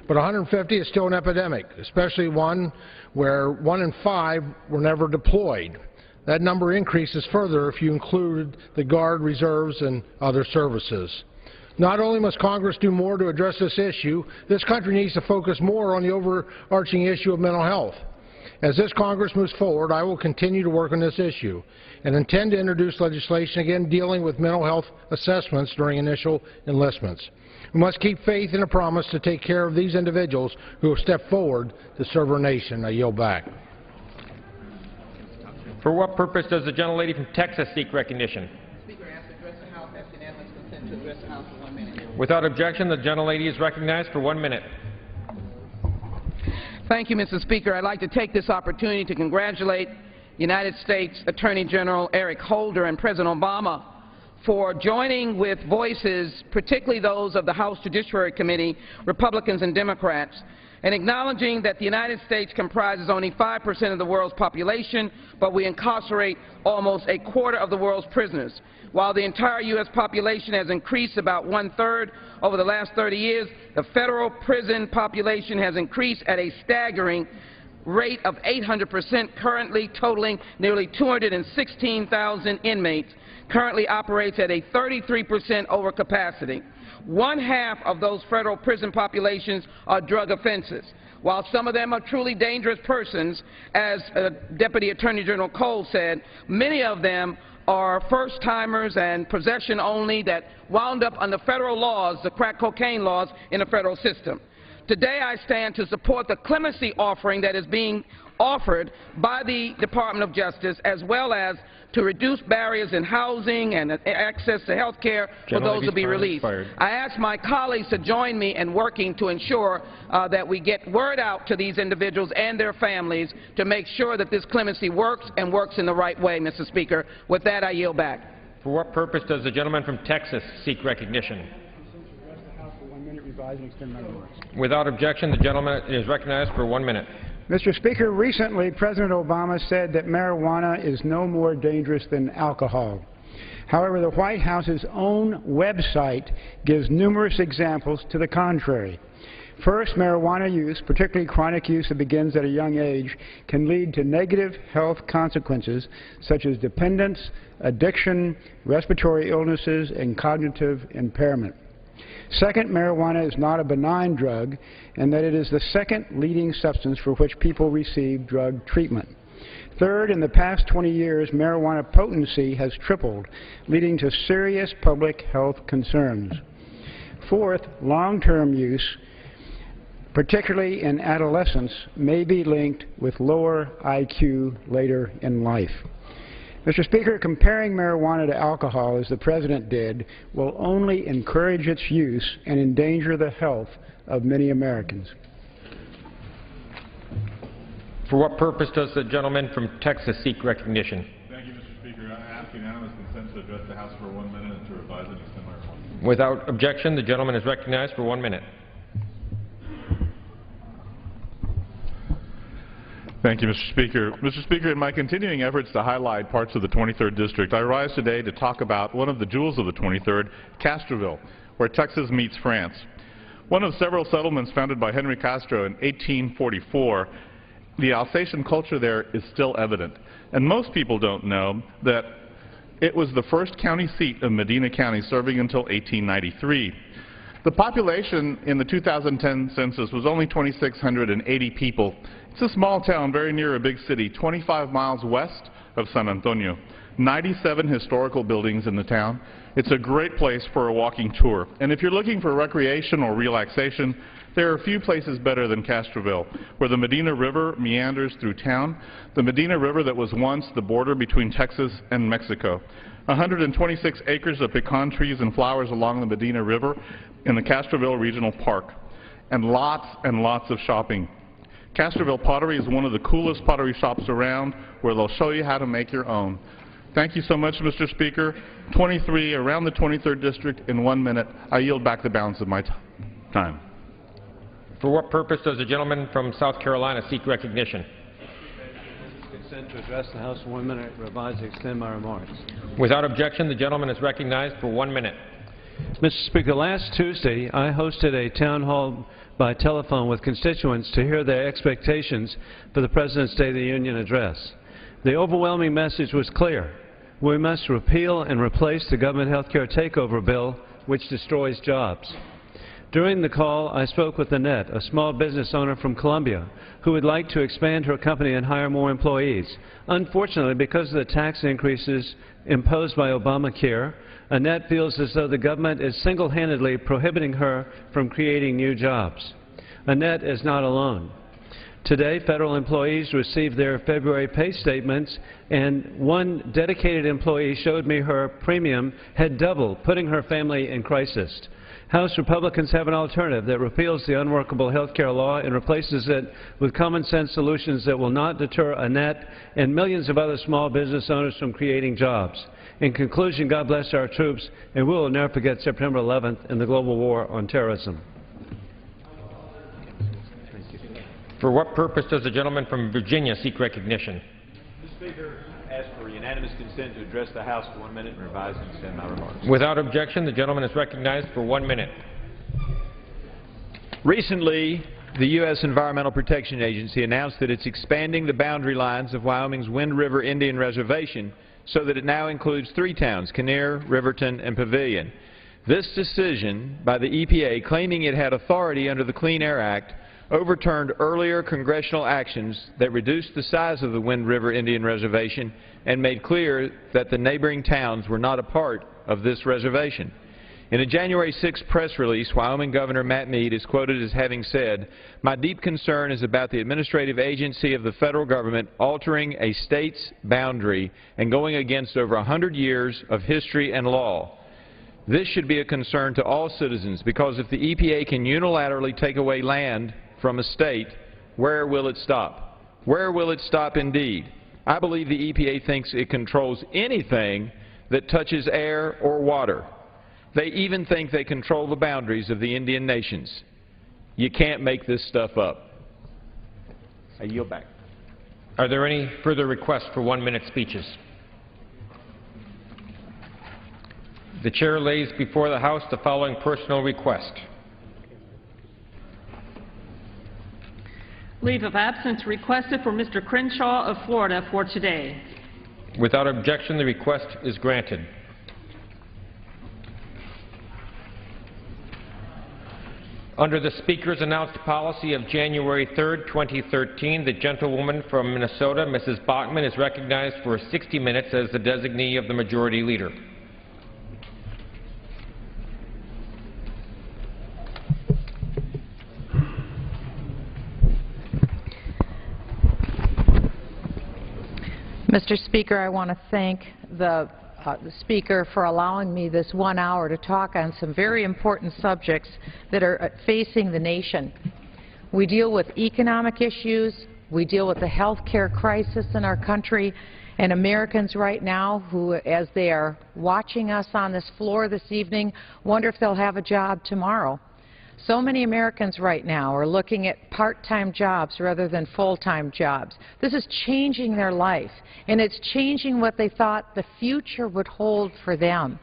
But 150 is still an epidemic, especially one where 1 in 5 were never deployed. That number increases further if you include the Guard, Reserves, and other services. Not only must Congress do more to address this issue, this country needs to focus more on the overarching issue of mental health. As this Congress moves forward, I will continue to work on this issue and intend to introduce legislation again dealing with mental health assessments during initial enlistments. We must keep faith in a promise to take care of these individuals who have stepped forward to serve our nation. I yield back. For what purpose does the gentlelady from Texas seek recognition? Speaker, I ask to address the House. Ask unanimous consent to address the House for 1 minute. Without objection, the gentlelady is recognized for 1 minute. Thank you, Mr. Speaker. I'd like to take this opportunity to congratulate United States Attorney General Eric Holder and President Obama for joining with voices, particularly those of the House Judiciary Committee, Republicans and Democrats, and acknowledging that the United States comprises only 5% of the world's population, but we incarcerate almost a quarter of the world's prisoners. While the entire U.S. population has increased about 1/3 over the last 30 years, the federal prison population has increased at a staggering rate of 800%, currently totaling nearly 216,000 inmates, currently operates at a 33% overcapacity. 1/2 of those federal prison populations are drug offenses. While some of them are truly dangerous persons, as Deputy Attorney General Cole said, many of them are first-timers and possession only that wound up under federal laws, the crack cocaine laws, in the federal system. Today I stand to support the clemency offering that is being offered by the Department of Justice, as well as to reduce barriers in housing and access to health care for those to be released. I ask my colleagues to join me in working to ensure that we get word out to these individuals and their families to make sure that this clemency works and works in the right way, Mr. Speaker. With that, I yield back. For what purpose does the gentleman from Texas seek recognition? Without objection, the gentleman is recognized for 1 minute. Mr. Speaker, recently President Obama said that marijuana is no more dangerous than alcohol. However, the White House's own website gives numerous examples to the contrary. First, marijuana use, particularly chronic use that begins at a young age, can lead to negative health consequences such as dependence, addiction, respiratory illnesses, and cognitive impairment. Second, marijuana is not a benign drug, and that it is the second leading substance for which people receive drug treatment. Third, in the past 20 years, marijuana potency has tripled, leading to serious public health concerns. Fourth, long-term use, particularly in adolescence, may be linked with lower IQ later in life. Mr. Speaker, comparing marijuana to alcohol, as the President did, will only encourage its use and endanger the health of many Americans. For what purpose does the gentleman from Texas seek recognition? Thank you, Mr. Speaker. I ask unanimous consent to address the House for 1 minute and to revise and extend my remarks. Without objection, the gentleman is recognized for 1 minute. Thank you, Mr. Speaker. Mr. Speaker, in my continuing efforts to highlight parts of the 23rd District, I rise today to talk about one of the jewels of the 23rd, Castroville, where Texas meets France. One of several settlements founded by Henry Castro in 1844, the Alsatian culture there is still evident. And most people don't know that it was the first county seat of Medina County, serving until 1893. The population in the 2010 census was only 2,680 people. It's a small town very near a big city, 25 miles west of San Antonio. 97 historical buildings in the town. It's a great place for a walking tour. And if you're looking for recreation or relaxation, there are few places better than Castroville, where the Medina River meanders through town, the Medina River that was once the border between Texas and Mexico. 126 acres of pecan trees and flowers along the Medina River in the Castroville Regional Park, and lots of shopping. Castroville Pottery is one of the coolest pottery shops around, where they'll show you how to make your own. Thank you so much, Mr. Speaker. 23 around the 23rd District in 1 minute. I yield back the balance of my time. For what purpose does the gentleman from South Carolina seek recognition? Consent to address the House for 1 minute, revise and extend my remarks. Without objection, the gentleman is recognized for 1 minute. Mr. Speaker, last Tuesday I hosted a town hall by telephone with constituents to hear their expectations for the President's State of the Union address. The overwhelming message was clear. We must repeal and replace the government health care takeover bill, which destroys jobs. During the call, I spoke with Annette, a small business owner from Columbia, who would like to expand her company and hire more employees. Unfortunately, because of the tax increases imposed by Obamacare, Annette feels as though the government is single-handedly prohibiting her from creating new jobs. Annette is not alone. Today, federal employees received their February pay statements, and one dedicated employee showed me her premium had doubled, putting her family in crisis. House Republicans have an alternative that repeals the unworkable health care law and replaces it with common-sense solutions that will not deter Annette and millions of other small business owners from creating jobs. In conclusion, God bless our troops, and we will never forget September 11th and the global war on terrorism. For what purpose does the gentleman from Virginia seek recognition? Mr. Speaker, I ask for unanimous consent to address the House for 1 minute and revise and extend my remarks. Without objection, the gentleman is recognized for 1 minute. Recently, the U.S. Environmental Protection Agency announced that it's expanding the boundary lines of Wyoming's Wind River Indian Reservation so that it now includes 3 towns, Kinnear, Riverton, and Pavilion. This decision by the EPA, claiming it had authority under the Clean Air Act, overturned earlier congressional actions that reduced the size of the Wind River Indian Reservation and made clear that the neighboring towns were not a part of this reservation. In a January 6 press release, Wyoming Governor Matt Mead is quoted as having said, "My deep concern is about the administrative agency of the federal government altering a state's boundary and going against over 100 years of history and law. This should be a concern to all citizens, because if the EPA can unilaterally take away land from a state, where will it stop? Where will it stop indeed? I believe the EPA thinks it controls anything that touches air or water. They even think they control the boundaries of the Indian nations. You can't make this stuff up." I yield back. Are there any further requests for 1 minute speeches? The Chair lays before the House the following personal request. Leave of absence requested for Mr. Crenshaw of Florida for today. Without objection, the request is granted. Under the Speaker's announced policy of January 3, 2013, the gentlewoman from Minnesota, Mrs. Bachmann, is recognized for 60 minutes as the designee of the Majority Leader. Mr. Speaker, I want to thank the Speaker for allowing me this 1 hour to talk on some very important subjects that are facing the nation. We deal with economic issues, we deal with the health care crisis in our country, and Americans right now who, as they are watching us on this floor this evening, wonder if they'll have a job tomorrow. So many Americans right now are looking at part-time jobs rather than full-time jobs. This is changing their life, and it's changing what they thought the future would hold for them.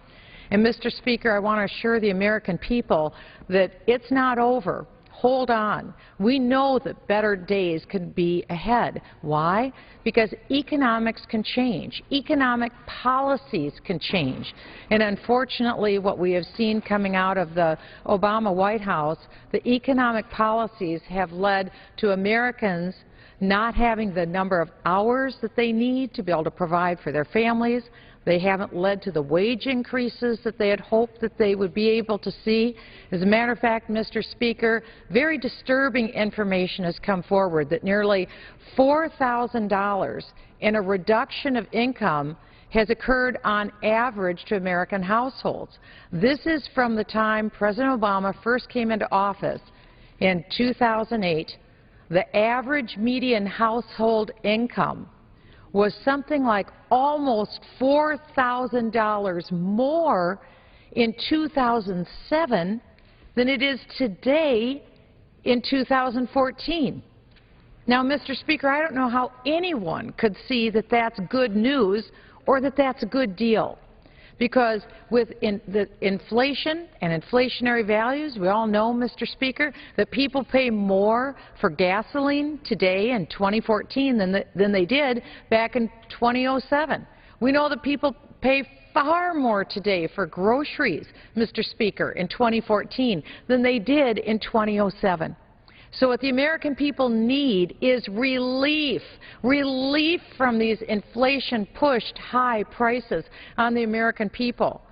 And, Mr. Speaker, I want to assure the American people that it's not over. Hold on. We know that better days could be ahead. Why? Because economics can change. Economic policies can change. And unfortunately, what we have seen coming out of the Obama White House, the economic policies have led to Americans not having the number of hours that they need to be able to provide for their families. They haven't led to the wage increases that they had hoped that they would be able to see. As a matter of fact, Mr. Speaker, very disturbing information has come forward that nearly $4,000 in a reduction of income has occurred on average to American households. This is from the time President Obama first came into office in 2008. The average median household income was something like almost $4,000 more in 2007 than it is today in 2014. Now, Mr. Speaker, I don't know how anyone could see that that's good news or that that's a good deal. Because with the inflation and inflationary values, we all know, Mr. Speaker, that people pay more for gasoline today in 2014 than they did back in 2007. We know that people pay far more today for groceries, Mr. Speaker, in 2014 than they did in 2007. So what the American people need is relief, relief from these inflation-pushed high prices on the American people.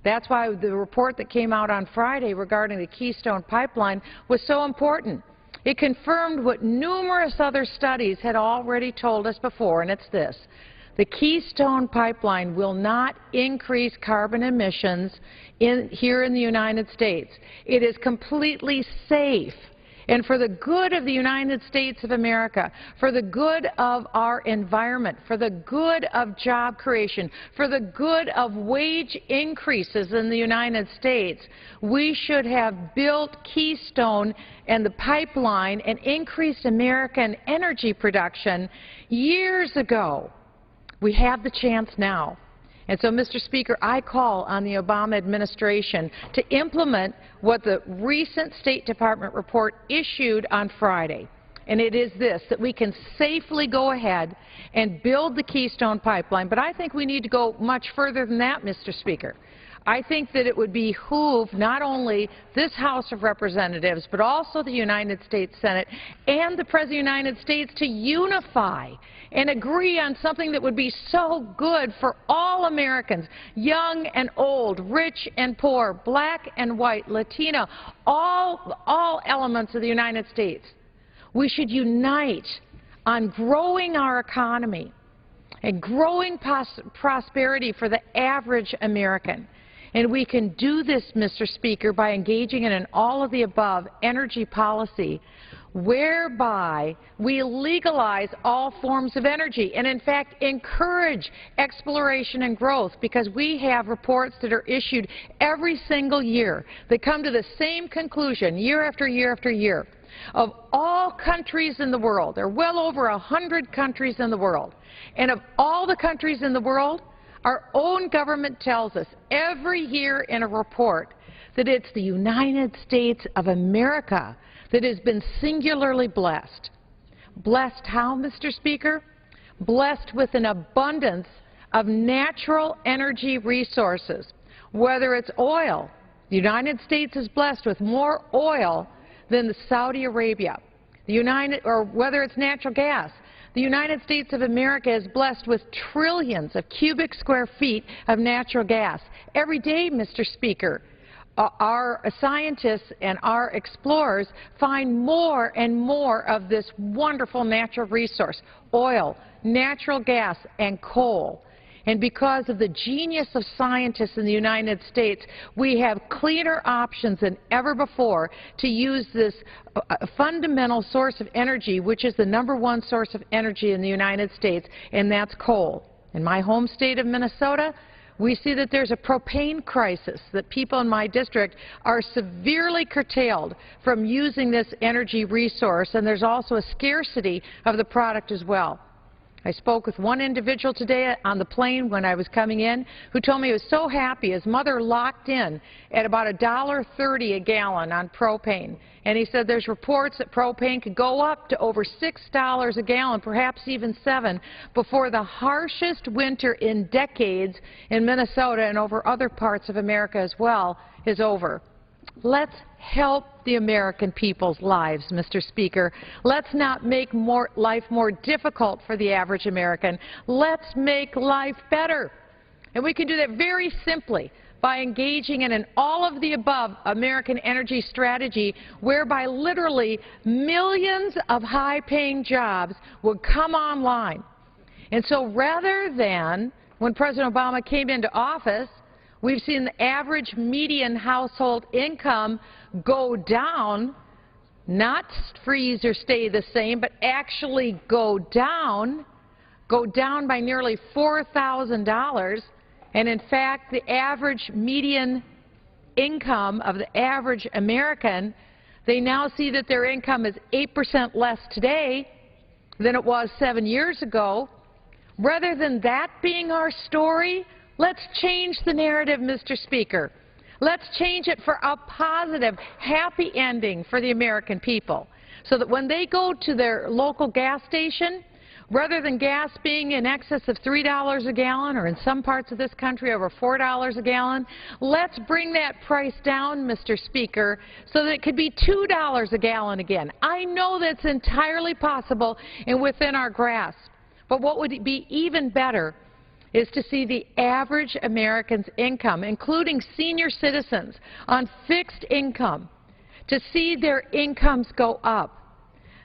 That's why the report that came out on Friday regarding the Keystone Pipeline was so important. It confirmed what numerous other studies had already told us before, and it's this. The Keystone Pipeline will not increase carbon emissions here in the United States. It is completely safe. And for the good of the United States of America, for the good of our environment, for the good of job creation, for the good of wage increases in the United States, we should have built Keystone and the pipeline and increased American energy production years ago. We have the chance now. And so, Mr. Speaker, I call on the Obama administration to implement what the recent State Department report issued on Friday. And it is this, that we can safely go ahead and build the Keystone Pipeline. But I think we need to go much further than that, Mr. Speaker. I think that it would behoove not only this House of Representatives, but also the United States Senate and the President of the United States to unify and agree on something that would be so good for all Americans, young and old, rich and poor, black and white, Latino, all elements of the United States. We should unite on growing our economy and growing prosperity for the average American. And we can do this, Mr. Speaker, by engaging in an all-of-the-above energy policy whereby we legalize all forms of energy and, in fact, encourage exploration and growth, because we have reports that are issued every single year that come to the same conclusion year after year after year. Of all countries in the world, there are well over 100 countries in the world, and of all the countries in the world, Our own government tells us every year in a report that it's the United States of America that has been singularly blessed. Blessed how, Mr. Speaker? Blessed with an abundance of natural energy resources, whether it's oil. The United States is blessed with more oil than Saudi Arabia. Or whether it's natural gas. The United States of America is blessed with trillions of cubic square feet of natural gas. Every day, Mr. Speaker, our scientists and our explorers find more and more of this wonderful natural resource, oil, natural gas, and coal. And because of the genius of scientists in the United States, we have cleaner options than ever before to use this fundamental source of energy, which is the #1 source of energy in the United States, and that's coal. In my home state of Minnesota, we see that there's a propane crisis, that people in my district are severely curtailed from using this energy resource, and there's also a scarcity of the product as well. I spoke with one individual today on the plane when I was coming in who told me he was so happy his mother locked in at about $1.30 a gallon on propane. And he said there's reports that propane could go up to over $6 a gallon, perhaps even $7, before the harshest winter in decades in Minnesota and over other parts of America as well is over. Let's help the American people's lives, Mr. Speaker. Let's not make life more difficult for the average American. Let's make life better. And we can do that very simply by engaging in an all-of-the-above American energy strategy whereby literally millions of high-paying jobs would come online. And so rather than, when President Obama came into office, we've seen the average median household income go down, not freeze or stay the same, but actually go down by nearly $4,000. And in fact, the average median income of the average American, they now see that their income is 8% less today than it was 7 years ago. Rather than that being our story, let's change the narrative, Mr. Speaker. Let's change it for a positive, happy ending for the American people, so that when they go to their local gas station, rather than gas being in excess of $3 a gallon, or in some parts of this country over $4 a gallon, let's bring that price down, Mr. Speaker, so that it could be $2 a gallon again. I know that's entirely possible and within our grasp. But what would be even better is to see the average American's income, including senior citizens on fixed income, to see their incomes go up,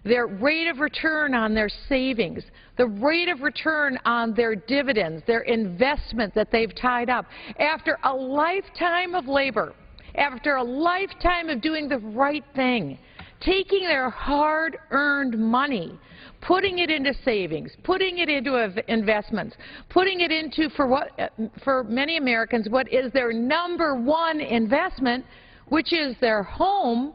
their rate of return on their savings, the rate of return on their dividends, their investment that they've tied up. After a lifetime of labor, after a lifetime of doing the right thing, taking their hard-earned money, putting it into savings, putting it into investments, putting it into, for many Americans, what is their #1 investment, which is their home,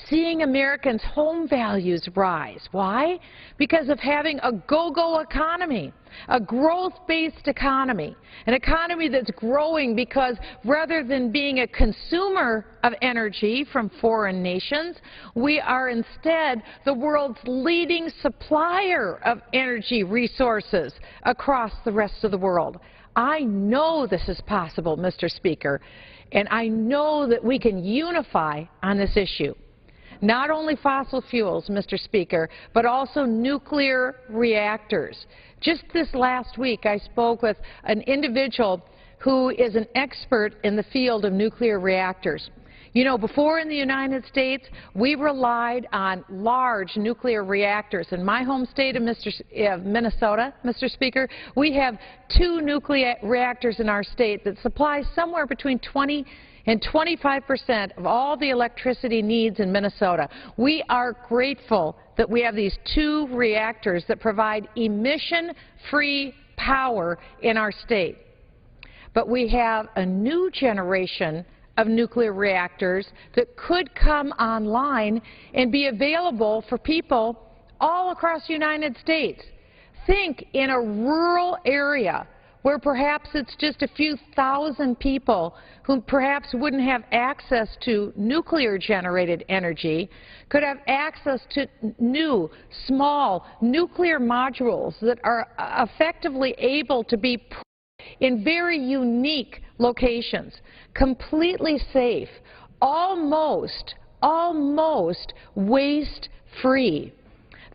seeing Americans' home values rise. Why? Because of having a go-go economy, a growth-based economy, an economy that's growing because rather than being a consumer of energy from foreign nations, we are instead the world's leading supplier of energy resources across the rest of the world. I know this is possible, Mr. Speaker, and I know that we can unify on this issue. Not only fossil fuels, Mr. Speaker, but also nuclear reactors. Just this last week, I spoke with an individual who is an expert in the field of nuclear reactors. You know, before in the United States, we relied on large nuclear reactors. In my home state of Minnesota, Mr. Speaker, we have 2 nuclear reactors in our state that supply somewhere between 20 and 25% of all the electricity needs in Minnesota. We are grateful that we have these 2 reactors that provide emission-free power in our state. But we have a new generation of nuclear reactors that could come online and be available for people all across the United States. Think in a rural area where perhaps it's just a few thousand people who perhaps wouldn't have access to nuclear-generated energy, could have access to new, small nuclear modules that are effectively able to be put in very unique locations, completely safe, almost waste-free.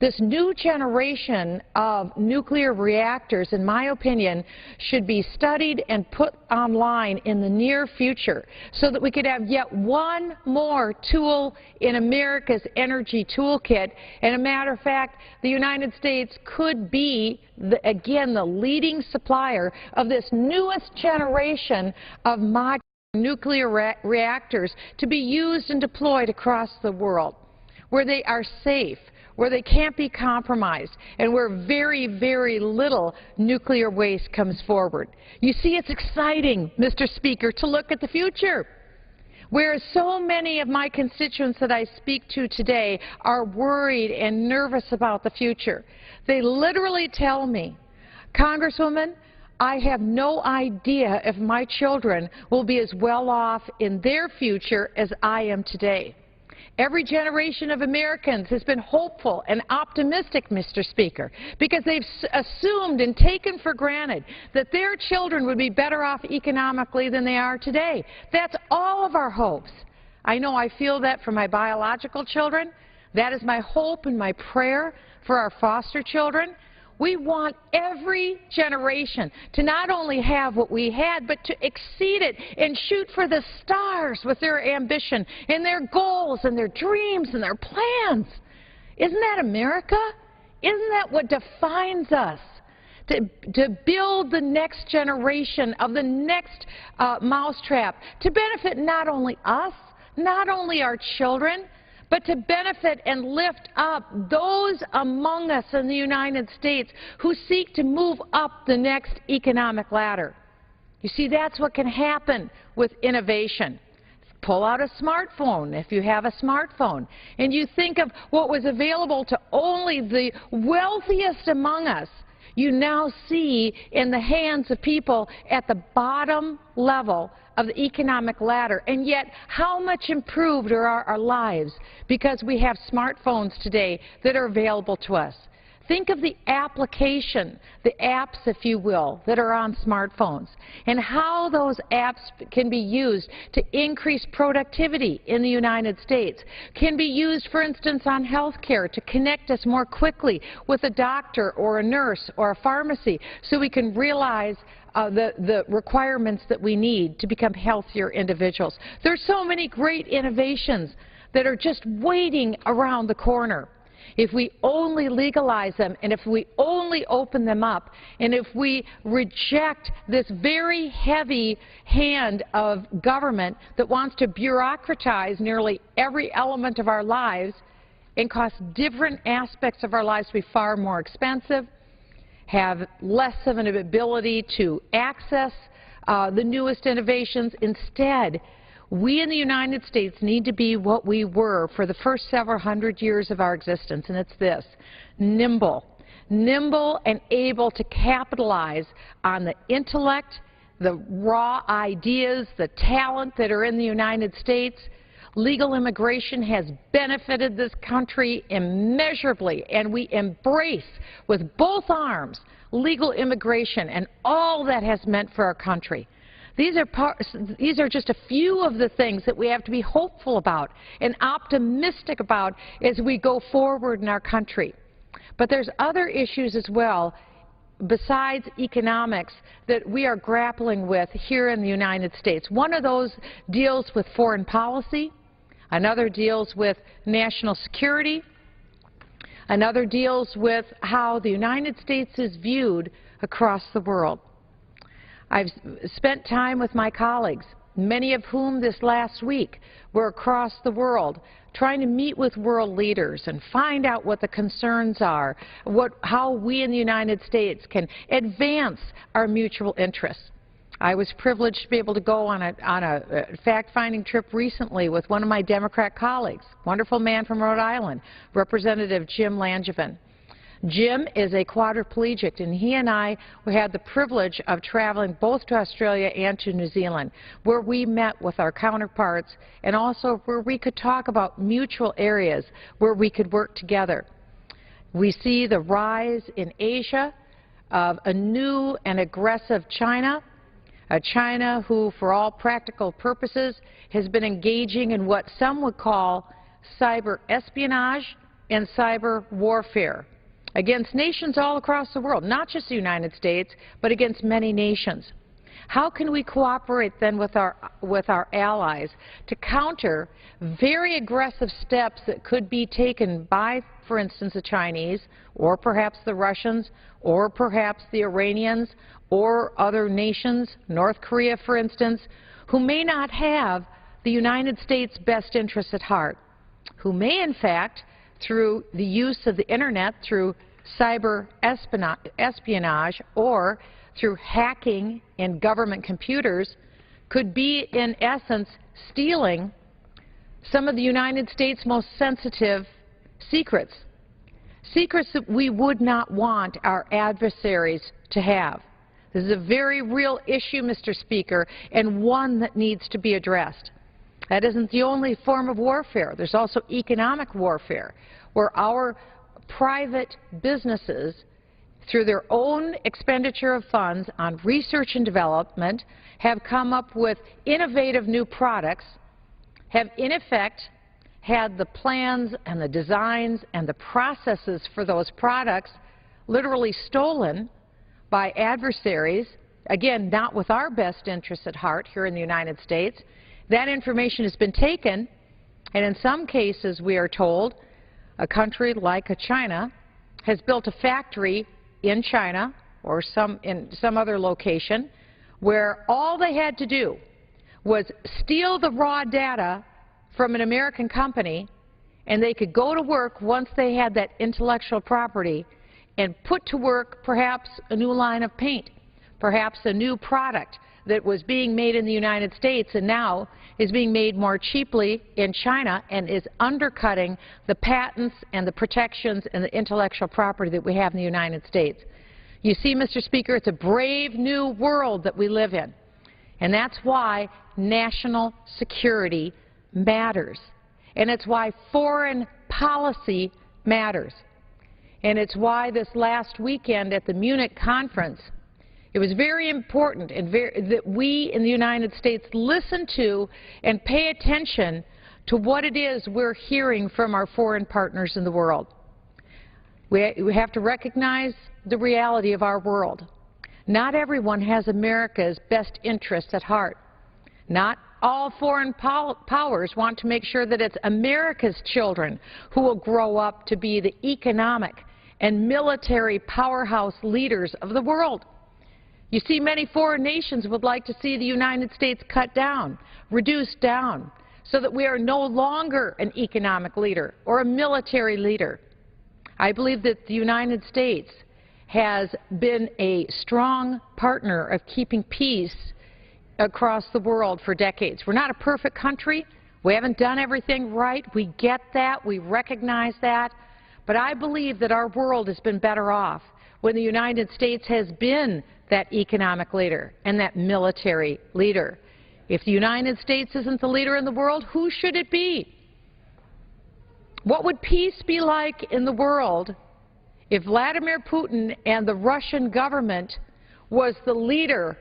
This new generation of nuclear reactors, in my opinion, should be studied and put online in the near future so that we could have yet one more tool in America's energy toolkit. And a matter of fact, the United States could be, again, the leading supplier of this newest generation of modular nuclear reactors to be used and deployed across the world, where they are safe, where they can't be compromised, and where very, very little nuclear waste comes forward. You see, it's exciting, Mr. Speaker, to look at the future. Whereas so many of my constituents that I speak to today are worried and nervous about the future. They literally tell me, Congresswoman, I have no idea if my children will be as well off in their future as I am today. Every generation of Americans has been hopeful and optimistic, Mr. Speaker, because they've assumed and taken for granted that their children would be better off economically than they are today. That's all of our hopes. I know I feel that for my biological children. That is my hope and my prayer for our foster children. We want every generation to not only have what we had, but to exceed it and shoot for the stars with their ambition and their goals and their dreams and their plans. Isn't that America? Isn't that what defines us? To build the next generation of the next mousetrap, to benefit not only us, not only our children, but to benefit and lift up those among us in the United States who seek to move up the next economic ladder. You see, that's what can happen with innovation. Pull out a smartphone if you have a smartphone, and you think of what was available to only the wealthiest among us. You now see in the hands of people at the bottom level of the economic ladder. And yet, how much improved are our lives because we have smartphones today that are available to us. Think of the application, the apps, if you will, that are on smartphones, and how those apps can be used to increase productivity in the United States, can be used, for instance, on health care to connect us more quickly with a doctor or a nurse or a pharmacy so we can realize the requirements that we need to become healthier individuals. There's so many great innovations that are just waiting around the corner. If we only legalize them, and if we only open them up, and if we reject this very heavy hand of government that wants to bureaucratize nearly every element of our lives and cause different aspects of our lives to be far more expensive, have less of an ability to access the newest innovations. Instead, we in the United States need to be what we were for the first several hundred years of our existence, and it's this: nimble. Nimble and able to capitalize on the intellect, the raw ideas, the talent that are in the United States. Legal immigration has benefited this country immeasurably, and we embrace with both arms legal immigration and all that has meant for our country. These are just a few of the things that we have to be hopeful about and optimistic about as we go forward in our country. But there's other issues as well besides economics that we are grappling with here in the United States. One of those deals with foreign policy. Another deals with national security. Another deals with how the United States is viewed across the world. I've spent time with my colleagues, many of whom this last week were across the world, trying to meet with world leaders and find out what the concerns are, how we in the United States can advance our mutual interests. I was privileged to be able to go on a fact-finding trip recently with one of my Democrat colleagues, wonderful man from Rhode Island, Representative Jim Langevin. Jim is a quadriplegic, and he and I had the privilege of traveling both to Australia and to New Zealand, where we met with our counterparts and also where we could talk about mutual areas where we could work together. We see the rise in Asia of a new and aggressive China, a China who, for all practical purposes, has been engaging in what some would call cyber espionage and cyber warfare against nations all across the world, not just the United States, but against many nations. How can we cooperate then with our allies to counter very aggressive steps that could be taken by, for instance, the Chinese, or perhaps the Russians, or perhaps the Iranians, or other nations, North Korea, for instance, who may not have the United States' best interests at heart, who may, in fact, through the use of the Internet, through cyber espionage, or through hacking in government computers, could be, in essence, stealing some of the United States' most sensitive secrets, secrets that we would not want our adversaries to have. This is a very real issue, Mr. Speaker, and one that needs to be addressed. That isn't the only form of warfare. There's also economic warfare, where our private businesses, through their own expenditure of funds on research and development, have come up with innovative new products, have in effect had the plans and the designs and the processes for those products literally stolen by adversaries, again, not with our best interests at heart here in the United States. That information has been taken, and in some cases, we are told, a country like China has built a factory in China or in some other location where all they had to do was steal the raw data from an American company, and they could go to work once they had that intellectual property and put to work perhaps a new line of paint, perhaps a new product that was being made in the United States and now is being made more cheaply in China and is undercutting the patents and the protections and the intellectual property that we have in the United States. You see, Mr. Speaker, it's a brave new world that we live in, and that's why national security matters, and it's why foreign policy matters, and it's why this last weekend at the Munich conference, it was very important that we in the United States listen to and pay attention to what it is we're hearing from our foreign partners in the world. We have to recognize the reality of our world. Not everyone has America's best interests at heart. Not all foreign powers want to make sure that it's America's children who will grow up to be the economic and military powerhouse leaders of the world. You see, many foreign nations would like to see the United States cut down, reduced down, so that we are no longer an economic leader or a military leader. I believe that the United States has been a strong partner of keeping peace across the world for decades. We're not a perfect country. We haven't done everything right. We get that. We recognize that. But I believe that our world has been better off when the United States has been that economic leader and that military leader. If the United States isn't the leader in the world, who should it be? What would peace be like in the world if Vladimir Putin and the Russian government was the leader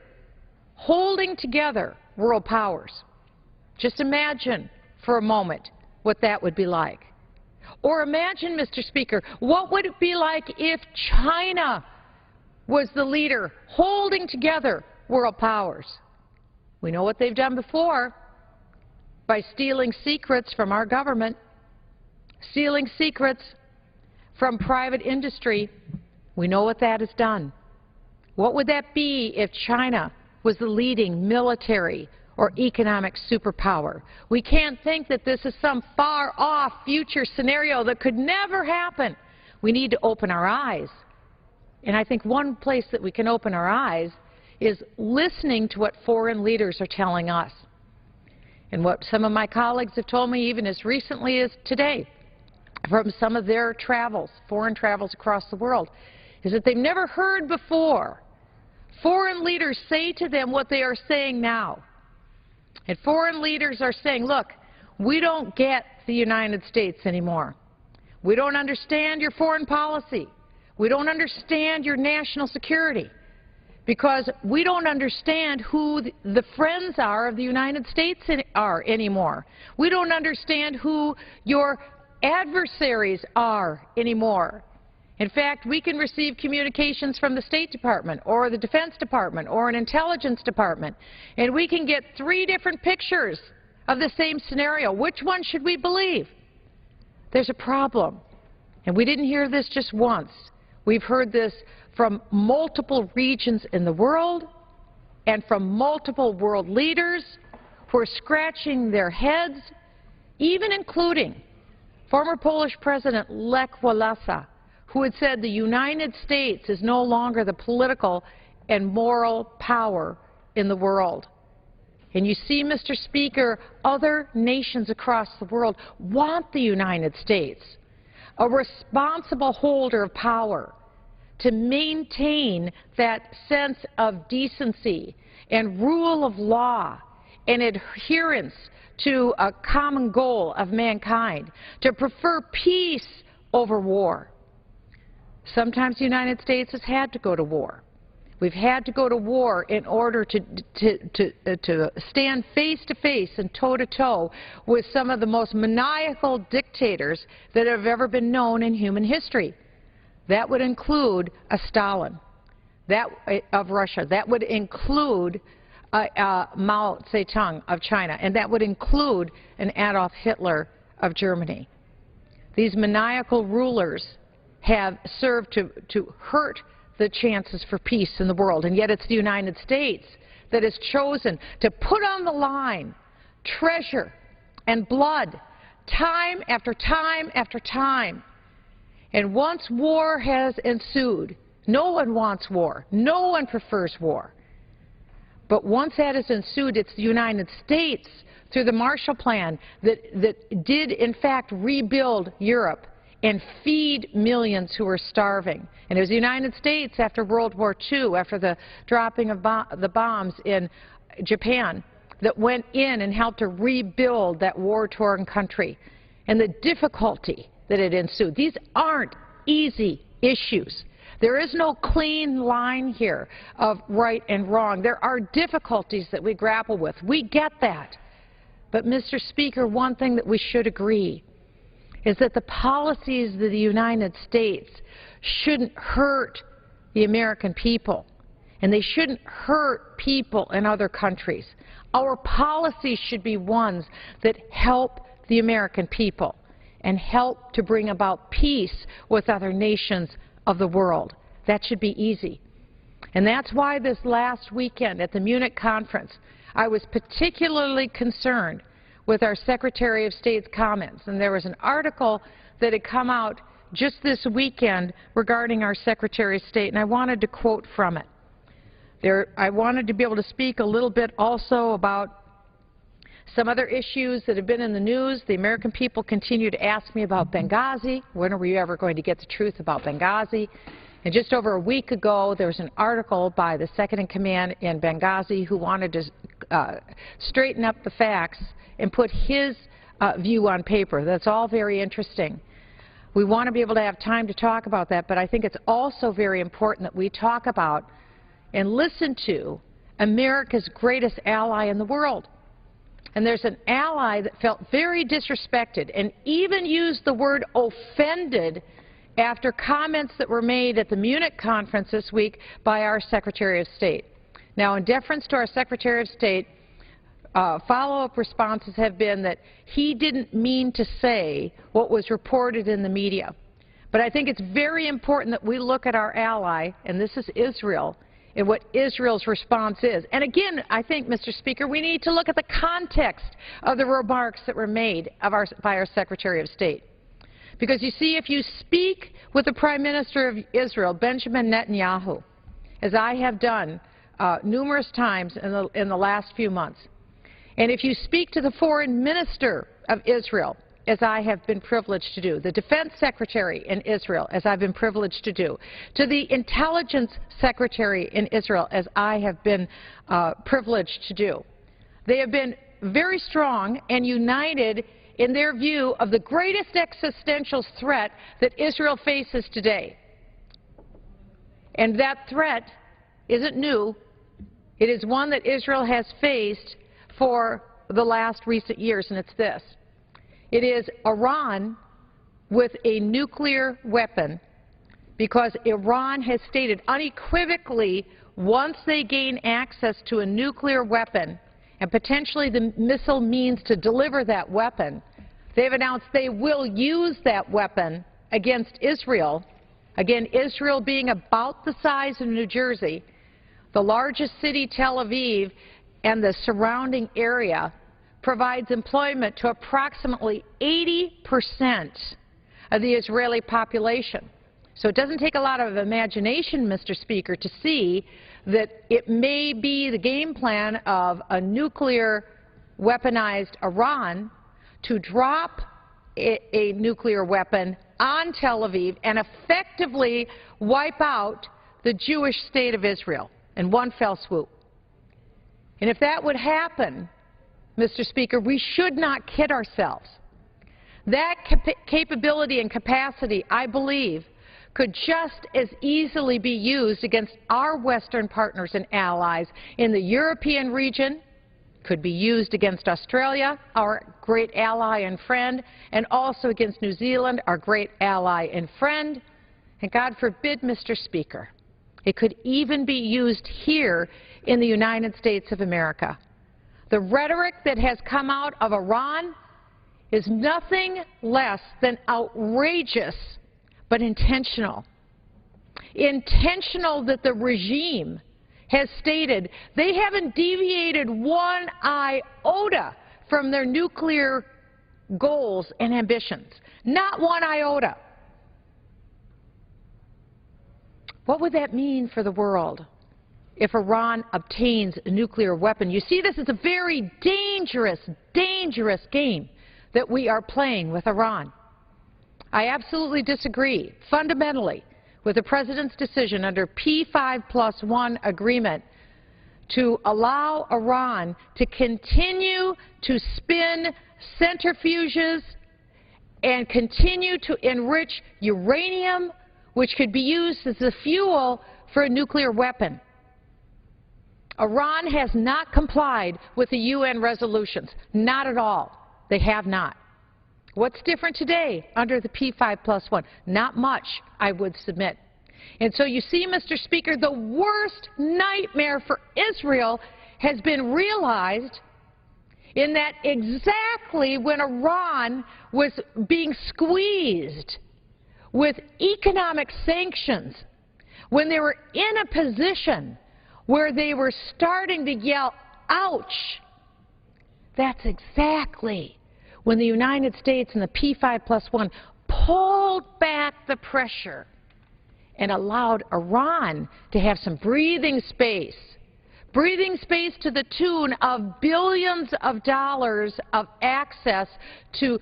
holding together world powers? Just imagine for a moment what that would be like. Or imagine, Mr. Speaker, what would it be like if China was the leader holding together world powers? We know what they've done before by stealing secrets from our government, stealing secrets from private industry. We know what that has done. What would that be if China was the leading military or economic superpower? We can't think that this is some far-off future scenario that could never happen. We need to open our eyes. And I think one place that we can open our eyes is listening to what foreign leaders are telling us. And what some of my colleagues have told me even as recently as today, from some of their travels, foreign travels across the world, is that they've never heard before foreign leaders say to them what they are saying now. And foreign leaders are saying, look, we don't get the United States anymore. We don't understand your foreign policy. We don't understand your national security, because we don't understand who the friends are of the United States are anymore. We don't understand who your adversaries are anymore. In fact, we can receive communications from the State Department or the Defense Department or an intelligence department, and we can get 3 different pictures of the same scenario. Which one should we believe? There's a problem. And we didn't hear this just once. We've heard this from multiple regions in the world and from multiple world leaders who are scratching their heads, even including former Polish President Lech Walesa, who had said the United States is no longer the political and moral power in the world. And you see, Mr. Speaker, other nations across the world want the United States, a responsible holder of power, to maintain that sense of decency and rule of law and adherence to a common goal of mankind, to prefer peace over war. Sometimes the United States has had to go to war. We've had to go to war in order to stand face-to-face and toe-to-toe with some of the most maniacal dictators that have ever been known in human history. That would include a Stalin of Russia. That would include Mao Zedong of China. And that would include an Adolf Hitler of Germany. These maniacal rulers have served to hurt the chances for peace in the world, and yet it's the United States that has chosen to put on the line treasure and blood time after time after time. And once war has ensued, no one wants war. No one prefers war. But once that has ensued, it's the United States, through the Marshall Plan, that did, in fact, rebuild Europe and feed millions who were starving. And it was the United States, after World War II, after the dropping of the bombs in Japan, that went in and helped to rebuild that war-torn country. And the difficulty that it ensued. These aren't easy issues. There is no clean line here of right and wrong. There are difficulties that we grapple with. We get that. But, Mr. Speaker, one thing that we should agree is that the policies of the United States shouldn't hurt the American people, and they shouldn't hurt people in other countries. Our policies should be ones that help the American people and help to bring about peace with other nations of the world. That should be easy. And that's why this last weekend at the Munich conference, I was particularly concerned with our Secretary of State's comments. And there was an article that had come out just this weekend regarding our Secretary of State, and I wanted to quote from it. I wanted to be able to speak a little bit also about some other issues that have been in the news. The American people continue to ask me about Benghazi. When are we ever going to get the truth about Benghazi? And just over a week ago, there was an article by the second-in-command in Benghazi who wanted to straighten up the facts and put his view on paper. That's all very interesting. We want to be able to have time to talk about that, but I think it's also very important that we talk about and listen to America's greatest ally in the world. And there's an ally that felt very disrespected and even used the word offended after comments that were made at the Munich conference this week by our Secretary of State. Now, in deference to our Secretary of State, follow-up responses have been that he didn't mean to say what was reported in the media. But I think it's very important that we look at our ally, and this is Israel, and what Israel's response is. And again, I think, Mr. Speaker, we need to look at the context of the remarks that were made by our Secretary of State. Because you see, if you speak with the Prime Minister of Israel, Benjamin Netanyahu, as I have done numerous times in the last few months, and if you speak to the Foreign Minister of Israel, as I have been privileged to do, the Defense Secretary in Israel, as I've been privileged to do, to the Intelligence Secretary in Israel, as I have been privileged to do. They have been very strong and united in their view of the greatest existential threat that Israel faces today. And that threat isn't new. It is one that Israel has faced for the last recent years, and it's this. It is Iran with a nuclear weapon, because Iran has stated unequivocally, once they gain access to a nuclear weapon and potentially the missile means to deliver that weapon, they've announced they will use that weapon against Israel. Again, Israel being about the size of New Jersey, the largest city, Tel Aviv, and the surrounding area provides employment to approximately 80% of the Israeli population. So it doesn't take a lot of imagination, Mr. Speaker, to see that it may be the game plan of a nuclear weaponized Iran to drop a nuclear weapon on Tel Aviv and effectively wipe out the Jewish state of Israel in one fell swoop. And if that would happen, Mr. Speaker, we should not kid ourselves. That capability and capacity, I believe, could just as easily be used against our Western partners and allies in the European region, could be used against Australia, our great ally and friend, and also against New Zealand, our great ally and friend. And God forbid, Mr. Speaker, it could even be used here in the United States of America. The rhetoric that has come out of Iran is nothing less than outrageous but intentional. Intentional that the regime has stated they haven't deviated one iota from their nuclear goals and ambitions. Not one iota. What would that mean for the world if Iran obtains a nuclear weapon? You see, this is a very dangerous, dangerous game that we are playing with Iran. I absolutely disagree, fundamentally, with the President's decision under P5+1 agreement to allow Iran to continue to spin centrifuges and continue to enrich uranium, which could be used as the fuel for a nuclear weapon. Iran has not complied with the UN resolutions. Not at all. They have not. What's different today under the P5+1? Not much, I would submit. And so you see, Mr. Speaker, the worst nightmare for Israel has been realized in that exactly when Iran was being squeezed with economic sanctions, when they were in a position where they were starting to yell, ouch, that's exactly when the United States and the P5+1 pulled back the pressure and allowed Iran to have some breathing space to the tune of billions of dollars of access to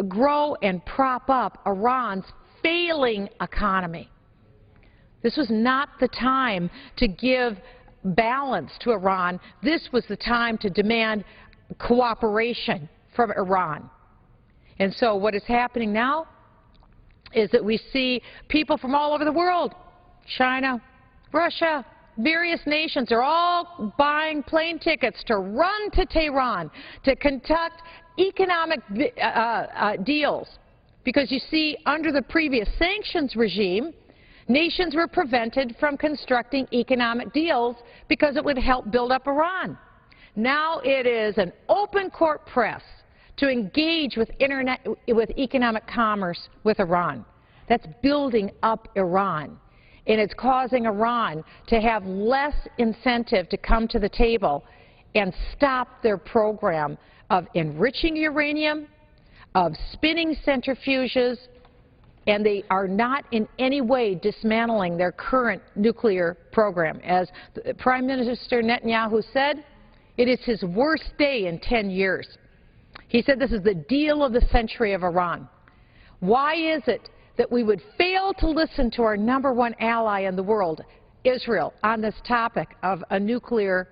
grow and prop up Iran's failing economy. This was not the time to give balance to Iran. This was the time to demand cooperation from Iran. And so what is happening now is that we see people from all over the world, China, Russia, various nations are all buying plane tickets to run to Tehran to conduct economic deals. Because you see, under the previous sanctions regime, nations were prevented from constructing economic deals because it would help build up Iran. Now it is an open court press to engage with economic commerce with Iran. That's building up Iran. And it's causing Iran to have less incentive to come to the table and stop their program of enriching uranium, of spinning centrifuges, and they are not in any way dismantling their current nuclear program. As Prime Minister Netanyahu said, it is his worst day in 10 years. He said this is the deal of the century of Iran. Why is it that we would fail to listen to our #1 ally in the world, Israel, on this topic of a nuclear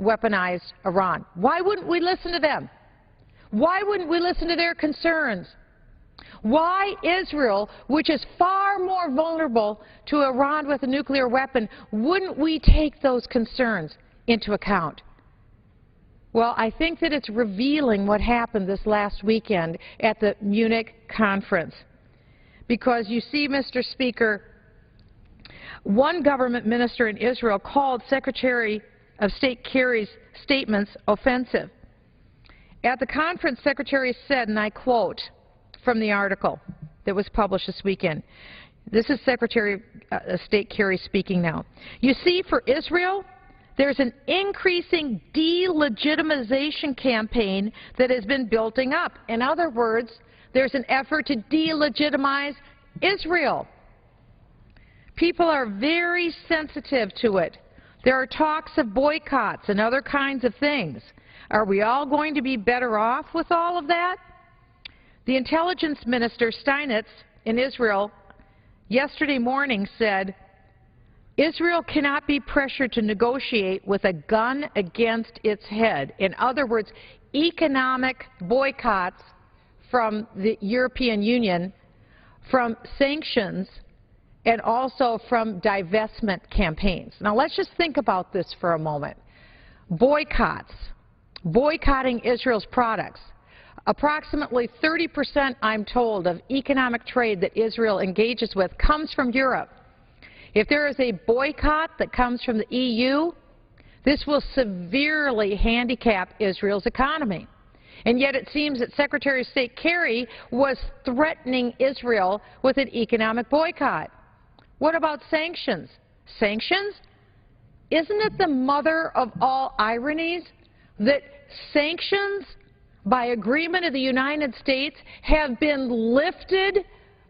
weaponized Iran? Why wouldn't we listen to them? Why wouldn't we listen to their concerns? Why Israel, which is far more vulnerable to Iran with a nuclear weapon, wouldn't we take those concerns into account? Well, I think that it's revealing what happened this last weekend at the Munich conference. Because you see, Mr. Speaker, one government minister in Israel called Secretary of State Kerry's statements offensive. At the conference, Secretary said, and I quote from the article that was published this weekend, this is Secretary of State Kerry speaking now. You see, for Israel, there's an increasing delegitimization campaign that has been building up. In other words, there's an effort to delegitimize Israel. People are very sensitive to it. There are talks of boycotts and other kinds of things. Are we all going to be better off with all of that? The intelligence minister, Steinitz, in Israel, yesterday morning said, Israel cannot be pressured to negotiate with a gun against its head. In other words, economic boycotts from the European Union, from sanctions, and also from divestment campaigns. Now let's just think about this for a moment. Boycotts, boycotting Israel's products. Approximately 30%, I'm told, of economic trade that Israel engages with comes from Europe. If there is a boycott that comes from the EU, this will severely handicap Israel's economy. And yet it seems that Secretary of State Kerry was threatening Israel with an economic boycott. What about sanctions? Sanctions? Isn't it the mother of all ironies that sanctions, by agreement of the United States, have been lifted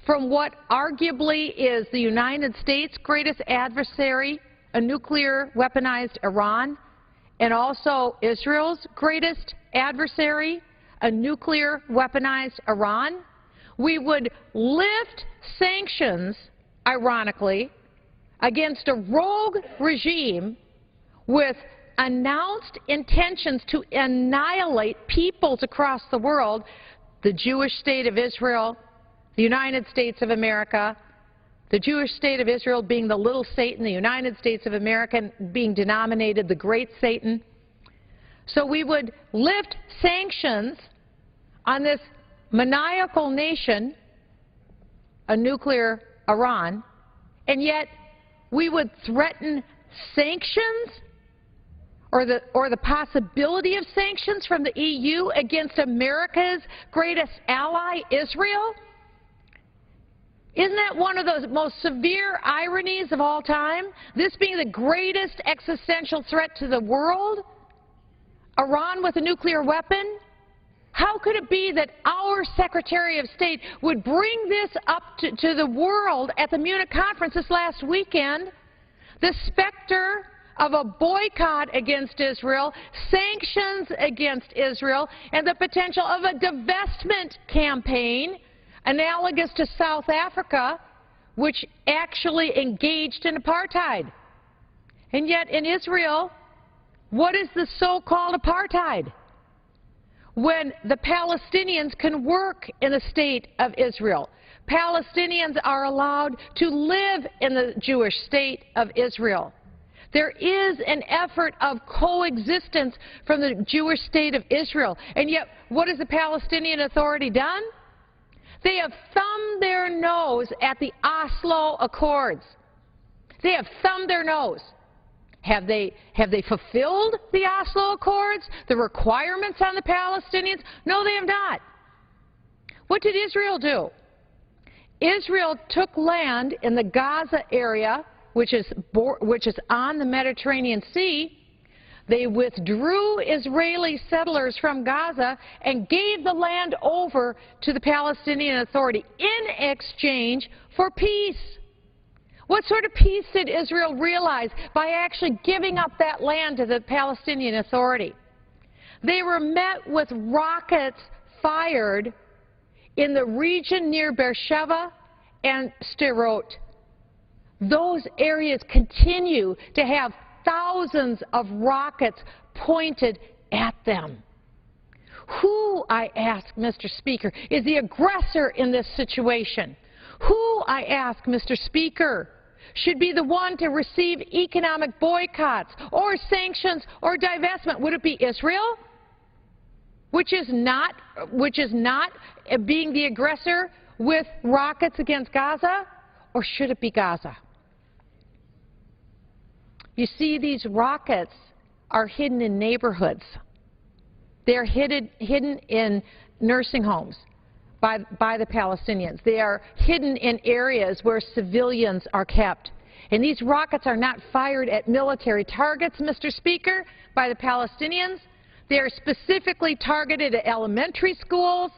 from what arguably is the United States' greatest adversary, a nuclear weaponized Iran, and also Israel's greatest adversary, a nuclear weaponized Iran? We would lift sanctions, ironically, against a rogue regime with announced intentions to annihilate peoples across the world, the Jewish state of Israel, the United States of America, the Jewish state of Israel being the little Satan, the United States of America being denominated the great Satan. So we would lift sanctions on this maniacal nation, a nuclear Iran, and yet we would threaten sanctions or the possibility of sanctions from the EU against America's greatest ally, Israel? Isn't that one of the most severe ironies of all time? This being the greatest existential threat to the world? Iran with a nuclear weapon? How could it be that our Secretary of State would bring this up to the world at the Munich conference this last weekend? The specter of a boycott against Israel, sanctions against Israel, and the potential of a divestment campaign analogous to South Africa, which actually engaged in apartheid. And yet in Israel, what is the so-called apartheid? When the Palestinians can work in the state of Israel. Palestinians are allowed to live in the Jewish state of Israel. There is an effort of coexistence from the Jewish state of Israel. And yet, what has the Palestinian Authority done? They have thumbed their nose at the Oslo Accords. They have thumbed their nose. Have they fulfilled the Oslo Accords, the requirements on the Palestinians? No, they have not. What did Israel do? Israel took land in the Gaza area, which is on the Mediterranean Sea. They withdrew Israeli settlers from Gaza and gave the land over to the Palestinian Authority in exchange for peace. What sort of peace did Israel realize by actually giving up that land to the Palestinian Authority? They were met with rockets fired in the region near Beersheba and Sderot. Those areas continue to have thousands of rockets pointed at them. Who, I ask, Mr. Speaker, is the aggressor in this situation? Who, I ask, Mr. Speaker, should be the one to receive economic boycotts or sanctions or divestment? Would it be Israel, which is not being the aggressor with rockets against Gaza, or should it be Gaza? You see, these rockets are hidden in neighborhoods. They're hidden in nursing homes by the Palestinians. They are hidden in areas where civilians are kept. And these rockets are not fired at military targets, Mr. Speaker, by the Palestinians. They are specifically targeted at elementary schools,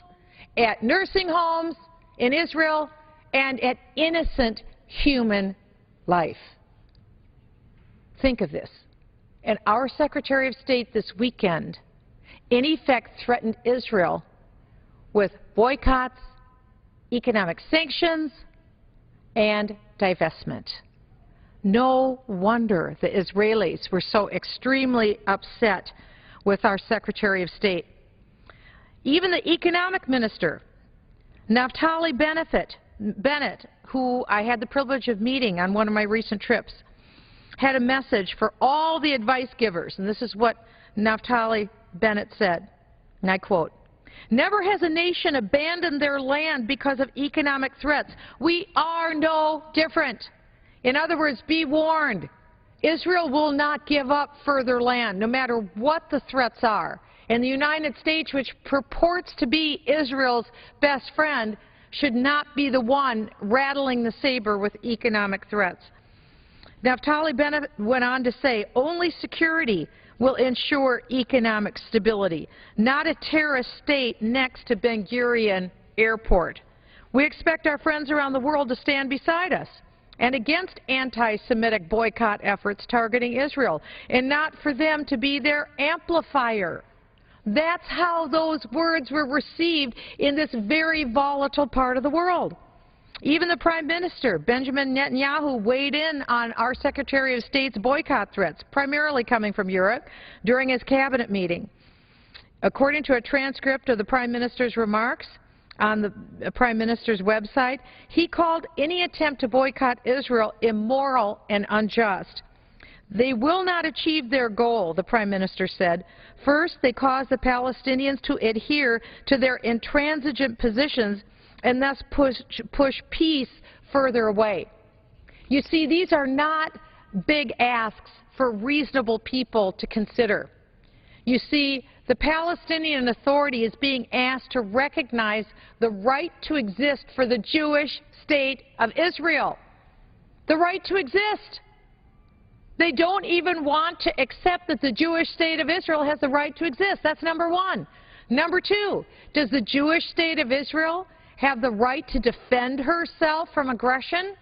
at nursing homes in Israel, and at innocent human life. Think of this. And our Secretary of State this weekend, in effect, threatened Israel with boycotts, economic sanctions, and divestment. No wonder the Israelis were so extremely upset with our Secretary of State. Even the economic minister, Naftali Bennett, who I had the privilege of meeting on one of my recent trips, had a message for all the advice givers, and this is what Naftali Bennett said, and I quote, "Never has a nation abandoned their land because of economic threats. We are no different. In other words, be warned. Israel will not give up further land, no matter what the threats are. And the United States, which purports to be Israel's best friend, should not be the one rattling the saber with economic threats." Naftali Bennett went on to say, "Only security will ensure economic stability, not a terrorist state next to Ben Gurion Airport. We expect our friends around the world to stand beside us and against anti-Semitic boycott efforts targeting Israel, and not for them to be their amplifier." That's how those words were received in this very volatile part of the world. Even the Prime Minister, Benjamin Netanyahu, weighed in on our Secretary of State's boycott threats, primarily coming from Europe, during his cabinet meeting. According to a transcript of the Prime Minister's remarks on the Prime Minister's website, he called any attempt to boycott Israel immoral and unjust. "They will not achieve their goal," the Prime Minister said. "First, they cause the Palestinians to adhere to their intransigent positions and thus push peace further away." You see, these are not big asks for reasonable people to consider. You see, the Palestinian Authority is being asked to recognize the right to exist for the Jewish state of Israel. The right to exist. They don't even want to accept that the Jewish state of Israel has the right to exist. That's number one. Number two, does the Jewish state of Israel have the right to defend herself from aggression?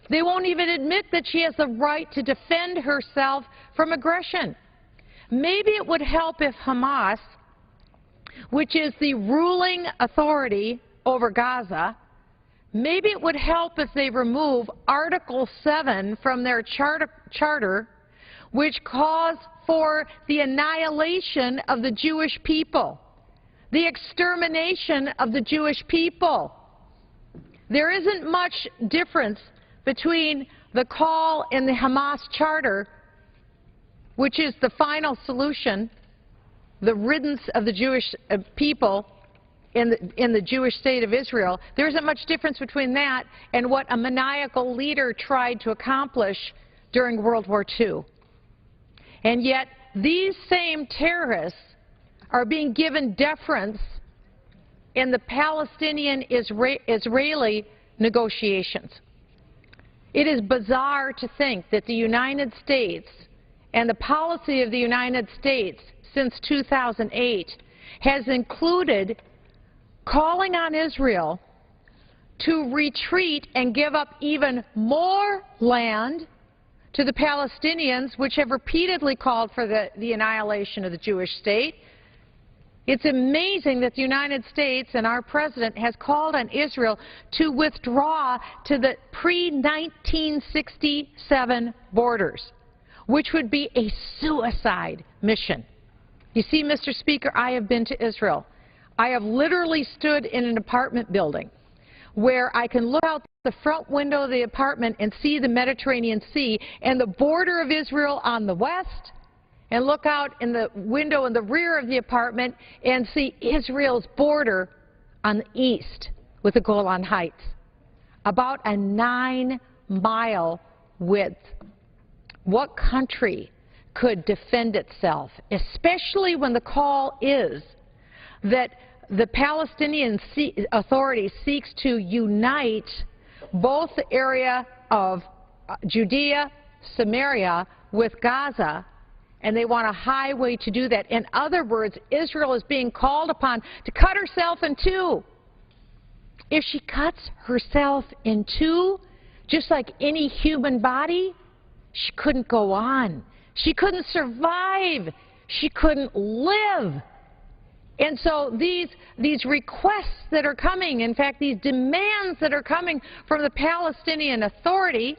They won't even admit that she has the right to defend herself from aggression. Maybe it would help if Hamas, which is the ruling authority over Gaza, maybe it would help if they remove Article 7 from their charter, which calls for the annihilation of the Jewish people, the extermination of the Jewish people. There isn't much difference between the call in the Hamas charter, which is the final solution, the riddance of the Jewish people in the Jewish state of Israel. There isn't much difference between that and what a maniacal leader tried to accomplish during World War II. And yet, these same terrorists are being given deference in the Palestinian-Israeli negotiations. It is bizarre to think that the United States and the policy of the United States since 2008 has included calling on Israel to retreat and give up even more land to the Palestinians, which have repeatedly called for the annihilation of the Jewish state, It's amazing that the United States and our president has called on Israel to withdraw to the pre-1967 borders, which would be a suicide mission. You see, Mr. Speaker, I have been to Israel. I have literally stood in an apartment building where I can look out the front window of the apartment and see the Mediterranean Sea and the border of Israel on the west, and look out in the window in the rear of the apartment and see Israel's border on the east with the Golan Heights, about a 9-mile width. What country could defend itself, especially when the call is that the Palestinian Authority seeks to unite both the area of Judea, Samaria, with Gaza, and they want a highway to do that. In other words, Israel is being called upon to cut herself in two. If she cuts herself in two, just like any human body, she couldn't go on. She couldn't survive. She couldn't live. And so these requests that are coming, in fact, these demands that are coming from the Palestinian Authority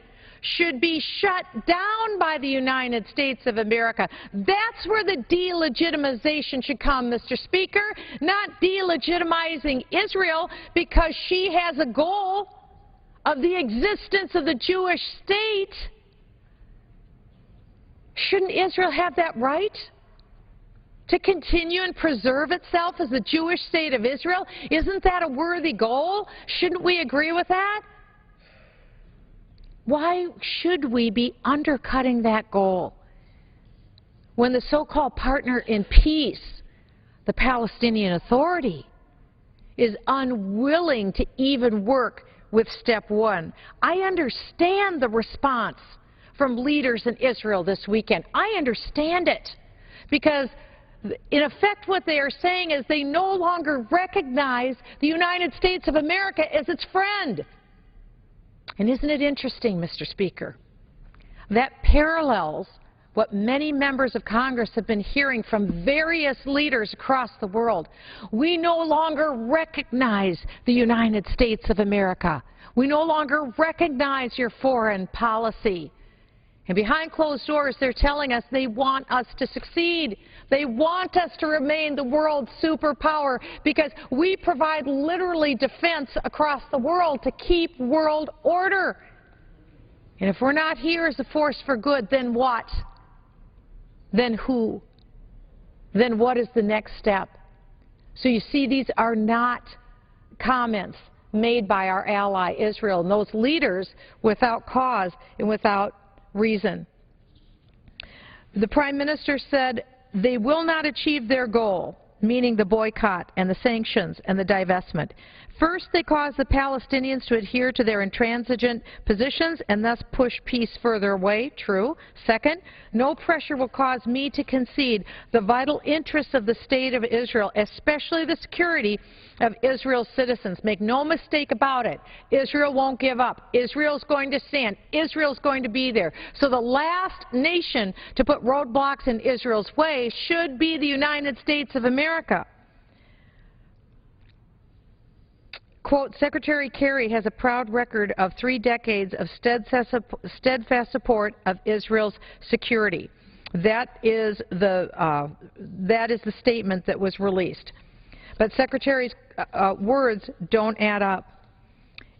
should be shut down by the United States of America. That's where the delegitimization should come, Mr. Speaker, not delegitimizing Israel because she has a goal of the existence of the Jewish state. Shouldn't Israel have that right to continue and preserve itself as the Jewish state of Israel? Isn't that a worthy goal? Shouldn't we agree with that? Why should we be undercutting that goal when the so-called partner in peace, the Palestinian Authority, is unwilling to even work with step one? I understand the response from leaders in Israel this weekend. I understand it because in effect what they are saying is they no longer recognize the United States of America as its friend. And isn't it interesting, Mr. Speaker, that parallels what many members of Congress have been hearing from various leaders across the world. We no longer recognize the United States of America. We no longer recognize your foreign policy. And behind closed doors, they're telling us they want us to succeed. They want us to remain the world superpower because we provide literally defense across the world to keep world order. And if we're not here as a force for good, then what? Then who? Then what is the next step? So you see, these are not comments made by our ally Israel, and those leaders without cause and without reason. The Prime Minister said they will not achieve their goal, meaning the boycott and the sanctions and the divestment. First, they cause the Palestinians to adhere to their intransigent positions and thus push peace further away. True. Second, no pressure will cause me to concede the vital interests of the State of Israel, especially the security of Israel's citizens. Make no mistake about it. Israel won't give up. Israel's going to stand. Israel's going to be there. So the last nation to put roadblocks in Israel's way should be the United States of America. Quote, Secretary Kerry has a proud record of 3 decades of steadfast support of Israel's security. That is the statement that was released. But Secretary's words don't add up.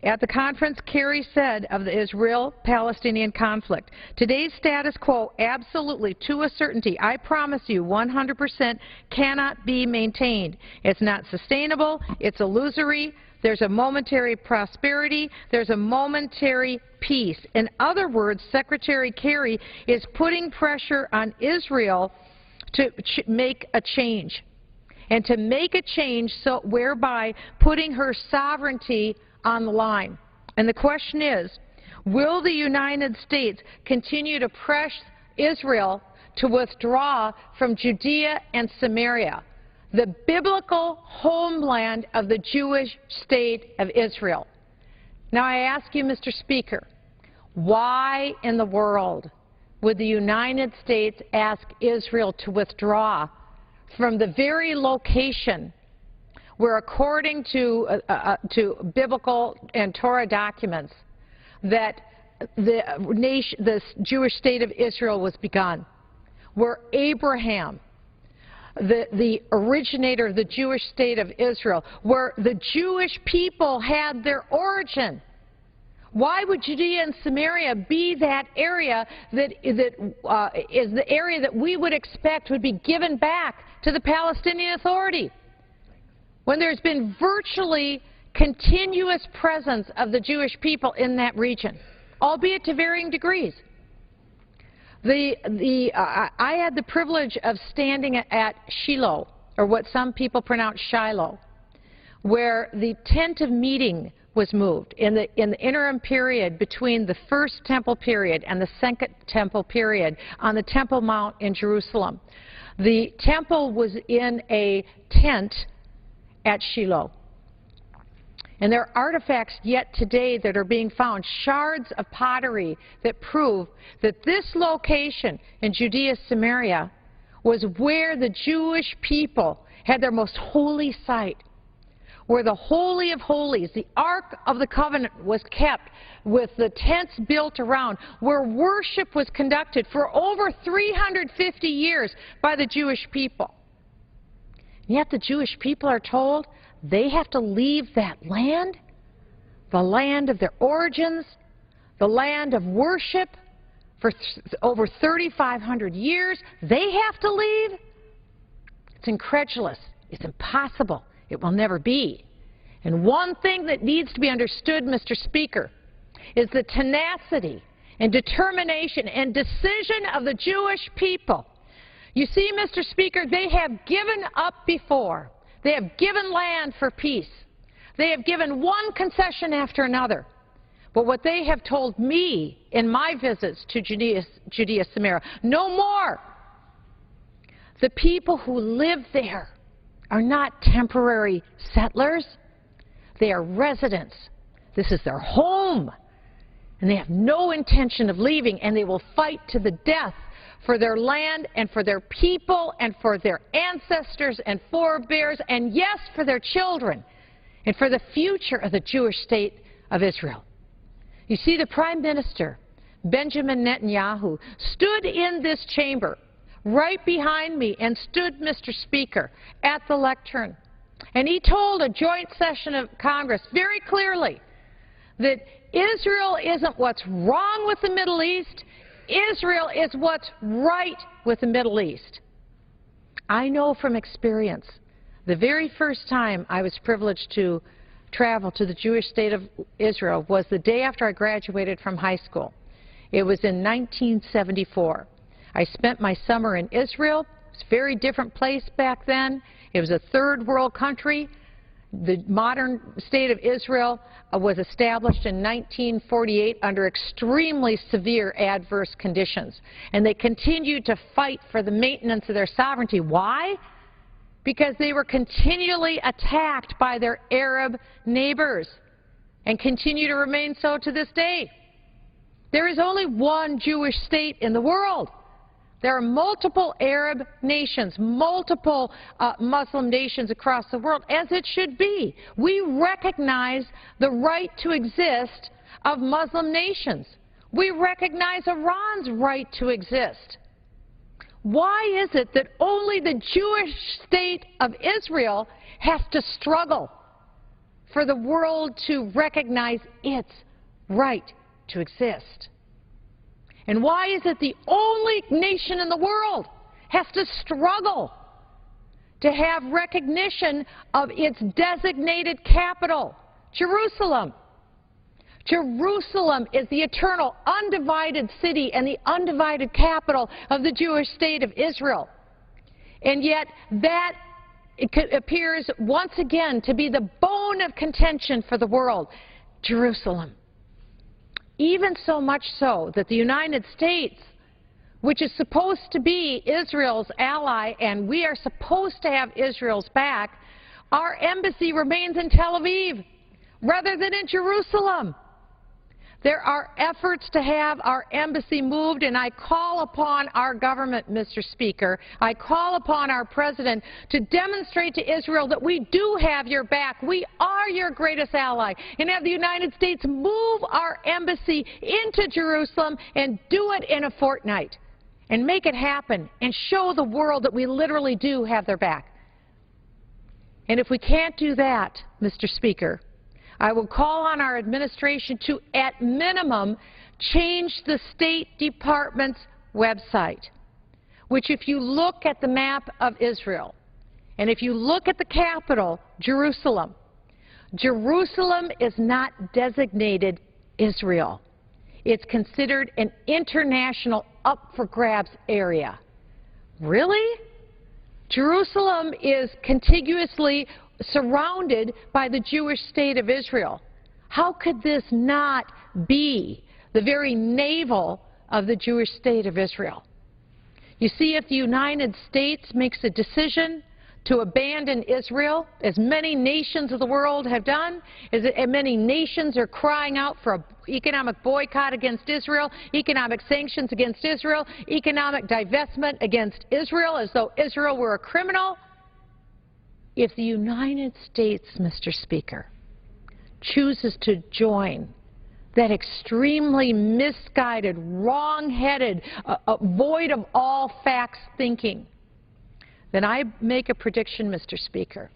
At the conference, Kerry said of the Israel-Palestinian conflict, today's status quo absolutely, to a certainty, I promise you, 100% cannot be maintained. It's not sustainable. It's illusory. There's a momentary prosperity. There's a momentary peace. In other words, Secretary Kerry is putting pressure on Israel to make a change, and to make a change so whereby putting her sovereignty on the line. And the question is, will the United States continue to press Israel to withdraw from Judea and Samaria, the biblical homeland of the Jewish state of Israel? Now I ask you, Mr. Speaker, why in the world would the United States ask Israel to withdraw from the very location where, according to biblical and Torah documents, that the Jewish state of Israel was begun, where Abraham, the originator of the Jewish state of Israel, where the Jewish people had their origin. Why would Judea and Samaria be that area that is the area that we would expect would be given back to the Palestinian Authority, when there's been virtually continuous presence of the Jewish people in that region, albeit to varying degrees? I had the privilege of standing at Shiloh, or what some people pronounce Shiloh, where the tent of meeting was moved in the interim period between the first temple period and the second temple period on the Temple Mount in Jerusalem. The temple was in a tent at Shiloh. And there are artifacts yet today that are being found, shards of pottery that prove that this location in Judea, Samaria, was where the Jewish people had their most holy site, where the Holy of Holies, the Ark of the Covenant, was kept with the tents built around, where worship was conducted for over 350 years by the Jewish people. And yet the Jewish people are told they have to leave that land, the land of their origins, the land of worship for over 3,500 years. They have to leave? It's incredulous. It's impossible. It will never be. And one thing that needs to be understood, Mr. Speaker, is the tenacity and determination and decision of the Jewish people. You see, Mr. Speaker, they have given up before. They have given land for peace. They have given one concession after another. But what they have told me in my visits to Judea, Samaria, no more. The people who live there are not temporary settlers. They are residents. This is their home. And they have no intention of leaving, and they will fight to the death for their land and for their people and for their ancestors and forebears, and yes, for their children and for the future of the Jewish state of Israel. You see, the Prime Minister, Benjamin Netanyahu, stood in this chamber right behind me and stood, Mr. Speaker, at the lectern. And he told a joint session of Congress very clearly that Israel isn't what's wrong with the Middle East. Israel is what's right with the Middle East. I know from experience, the very first time I was privileged to travel to the Jewish state of Israel was the day after I graduated from high school. It was in 1974. I spent my summer in Israel. It was a very different place back then. It was a third world country. The modern state of Israel was established in 1948 under extremely severe adverse conditions. And they continued to fight for the maintenance of their sovereignty. Why? Because they were continually attacked by their Arab neighbors and continue to remain so to this day. There is only one Jewish state in the world. There are multiple Arab nations, multiple Muslim nations across the world, as it should be. We recognize the right to exist of Muslim nations. We recognize Iran's right to exist. Why is it that only the Jewish state of Israel has to struggle for the world to recognize its right to exist? And why is it the only nation in the world has to struggle to have recognition of its designated capital, Jerusalem? Jerusalem is the eternal, undivided city and the undivided capital of the Jewish state of Israel. And yet that appears once again to be the bone of contention for the world, Jerusalem. Even so much so that the United States, which is supposed to be Israel's ally, and we are supposed to have Israel's back, our embassy remains in Tel Aviv rather than in Jerusalem. There are efforts to have our embassy moved, and I call upon our government, Mr. Speaker, I call upon our President to demonstrate to Israel that we do have your back. We are your greatest ally, and have the United States move our embassy into Jerusalem and do it in a fortnight, and make it happen, and show the world that we literally do have their back. And if we can't do that, Mr. Speaker, I will call on our administration to, at minimum, change the State Department's website, which, if you look at the map of Israel, and if you look at the capital, Jerusalem, Jerusalem is not designated Israel. It's considered an international up-for-grabs area. Really? Jerusalem is contiguously surrounded by the Jewish state of Israel. How could this not be the very navel of the Jewish state of Israel? You see, if the United States makes a decision to abandon Israel, as many nations of the world have done, as many nations are crying out for an economic boycott against Israel, economic sanctions against Israel, economic divestment against Israel, as though Israel were a criminal. If the United States, Mr. Speaker, chooses to join that extremely misguided, wrong-headed, void of all facts thinking, then I make a prediction, Mr. Speaker,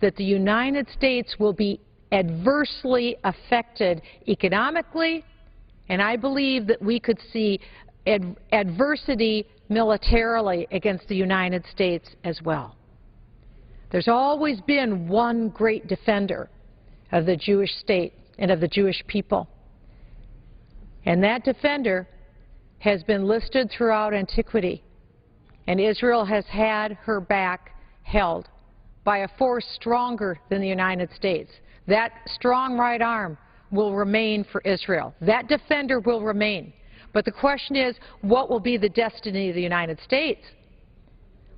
that the United States will be adversely affected economically, and I believe that we could see adversity militarily against the United States as well. There's always been one great defender of the Jewish state and of the Jewish people. And that defender has been listed throughout antiquity. And Israel has had her back held by a force stronger than the United States. That strong right arm will remain for Israel. That defender will remain. But the question is, what will be the destiny of the United States?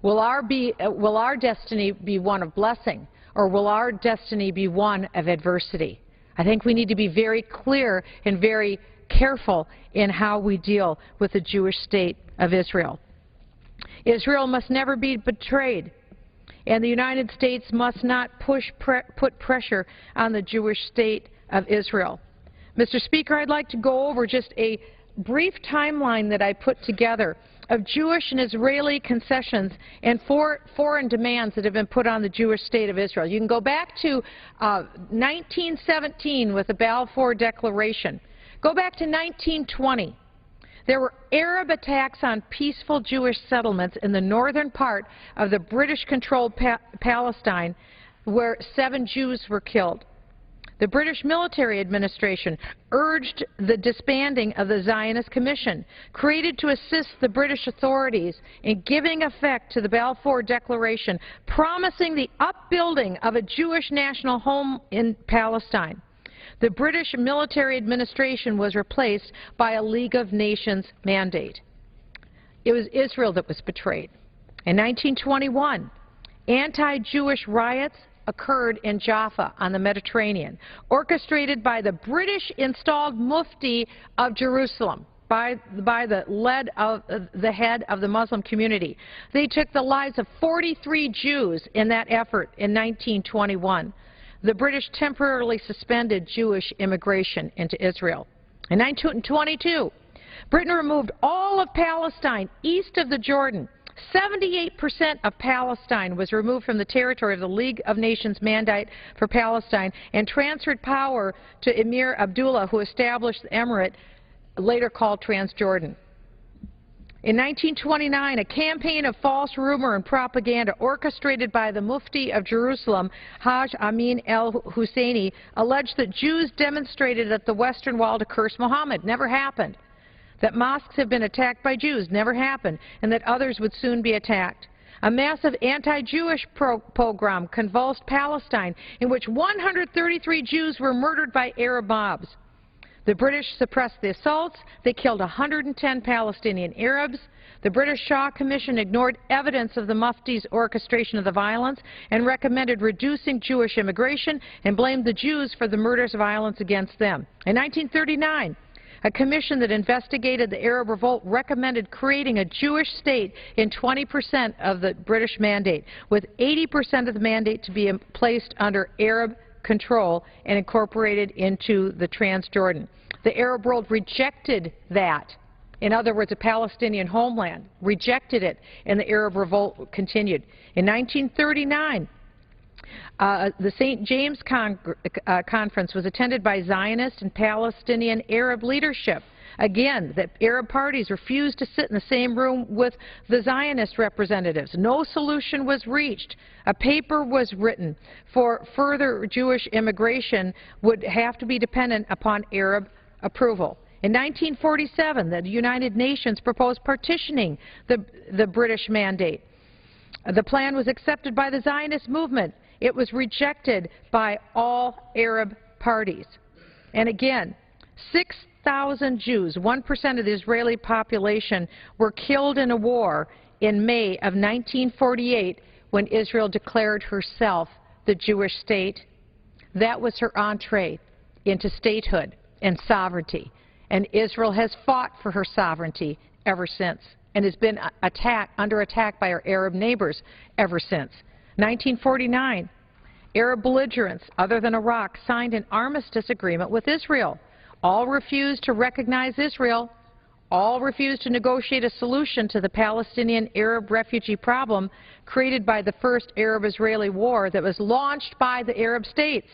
Will our destiny be one of blessing, or will our destiny be one of adversity? I think we need to be very clear and very careful in how we deal with the Jewish state of Israel. Israel must never be betrayed, and the United States must not put pressure on the Jewish state of Israel. Mr. Speaker, I'd like to go over just a brief timeline that I put together of Jewish and Israeli concessions and foreign demands that have been put on the Jewish state of Israel. You can go back to 1917 with the Balfour Declaration. Go back to 1920. There were Arab attacks on peaceful Jewish settlements in the northern part of the British-controlled Palestine, where 7 Jews were killed. The British military administration urged the disbanding of the Zionist Commission, created to assist the British authorities in giving effect to the Balfour Declaration, promising the upbuilding of a Jewish national home in Palestine. The British military administration was replaced by a League of Nations mandate. It was Israel that was betrayed. In 1921, anti-Jewish riots occurred in Jaffa on the Mediterranean, orchestrated by the British-installed Mufti of Jerusalem, by the head of the Muslim community. They took the lives of 43 Jews in that effort in 1921. The British temporarily suspended Jewish immigration into Israel. In 1922, Britain removed all of Palestine east of the Jordan. 78% of Palestine was removed from the territory of the League of Nations Mandate for Palestine and transferred power to Emir Abdullah, who established the emirate later called Transjordan. In 1929, a campaign of false rumor and propaganda orchestrated by the Mufti of Jerusalem, Haj Amin el-Husseini, alleged that Jews demonstrated at the Western Wall to curse Muhammad. Never happened. That mosques have been attacked by Jews. Never happened. And that others would soon be attacked. A massive anti-Jewish pogrom convulsed Palestine, in which 133 Jews were murdered by Arab mobs. The British suppressed the assaults. They killed 110 Palestinian Arabs. The British Shaw Commission ignored evidence of the Mufti's orchestration of the violence and recommended reducing Jewish immigration and blamed the Jews for the murderous violence against them. In 1939, a commission that investigated the Arab revolt recommended creating a Jewish state in 20% of the British mandate, with 80% of the mandate to be placed under Arab control and incorporated into the Transjordan. The Arab world rejected that. In other words, a Palestinian homeland, rejected it, and the Arab revolt continued. In 1939, the St. James Conference was attended by Zionist and Palestinian Arab leadership. Again, the Arab parties refused to sit in the same room with the Zionist representatives. No solution was reached. A paper was written for further Jewish immigration would have to be dependent upon Arab approval. In 1947, the United Nations proposed partitioning the British mandate. The plan was accepted by the Zionist movement. It was rejected by all Arab parties. And again, 6,000 Jews, 1% of the Israeli population, were killed in a war in May of 1948 when Israel declared herself the Jewish state. That was her entree into statehood and sovereignty. And Israel has fought for her sovereignty ever since and has been under attack by our Arab neighbors ever since. 1949, Arab belligerents, other than Iraq, signed an armistice agreement with Israel. All refused to recognize Israel. All refused to negotiate a solution to the Palestinian Arab refugee problem created by the first Arab-Israeli war that was launched by the Arab states.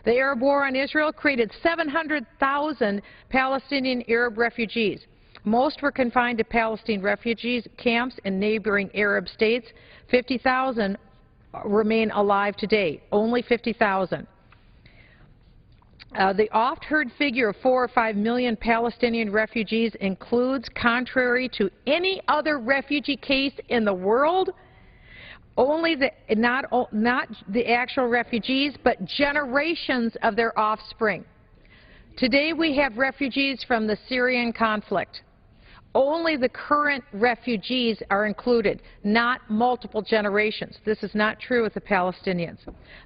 The Arab war on Israel created 700,000 Palestinian Arab refugees. Most were confined to Palestine refugees camps in neighboring Arab states. 50,000 remain alive today, only 50,000. The oft-heard figure of 4 or 5 million Palestinian refugees includes, contrary to any other refugee case in the world, only not the actual refugees, but generations of their offspring. Today we have refugees from the Syrian conflict. Only the current refugees are included, not multiple generations. This is not true with the Palestinians.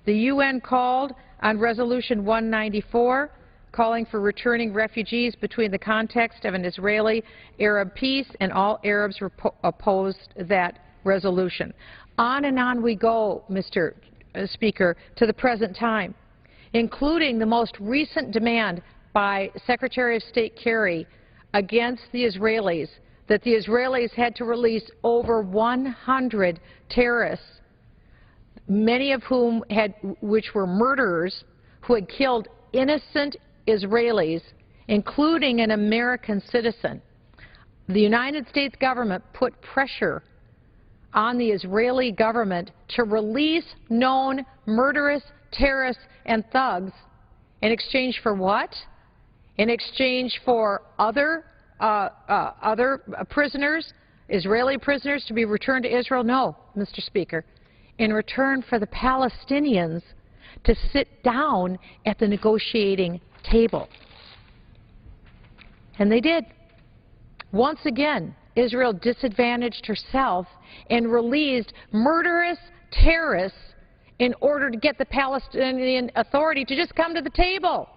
The UN called on Resolution 194, calling for returning refugees between the context of an Israeli-Arab peace, and all Arabs opposed that resolution. On and on we go, Mr. Speaker, to the present time, including the most recent demand by Secretary of State Kerry against the Israelis, that the Israelis had to release over 100 terrorists, many of whom which were murderers, who had killed innocent Israelis, including an American citizen. The United States government put pressure on the Israeli government to release known murderous terrorists and thugs in exchange for what? In exchange for other prisoners, Israeli prisoners, to be returned to Israel? No, Mr. Speaker. In return for the Palestinians to sit down at the negotiating table. And they did. Once again, Israel disadvantaged herself and released murderous terrorists in order to get the Palestinian Authority to just come to the table.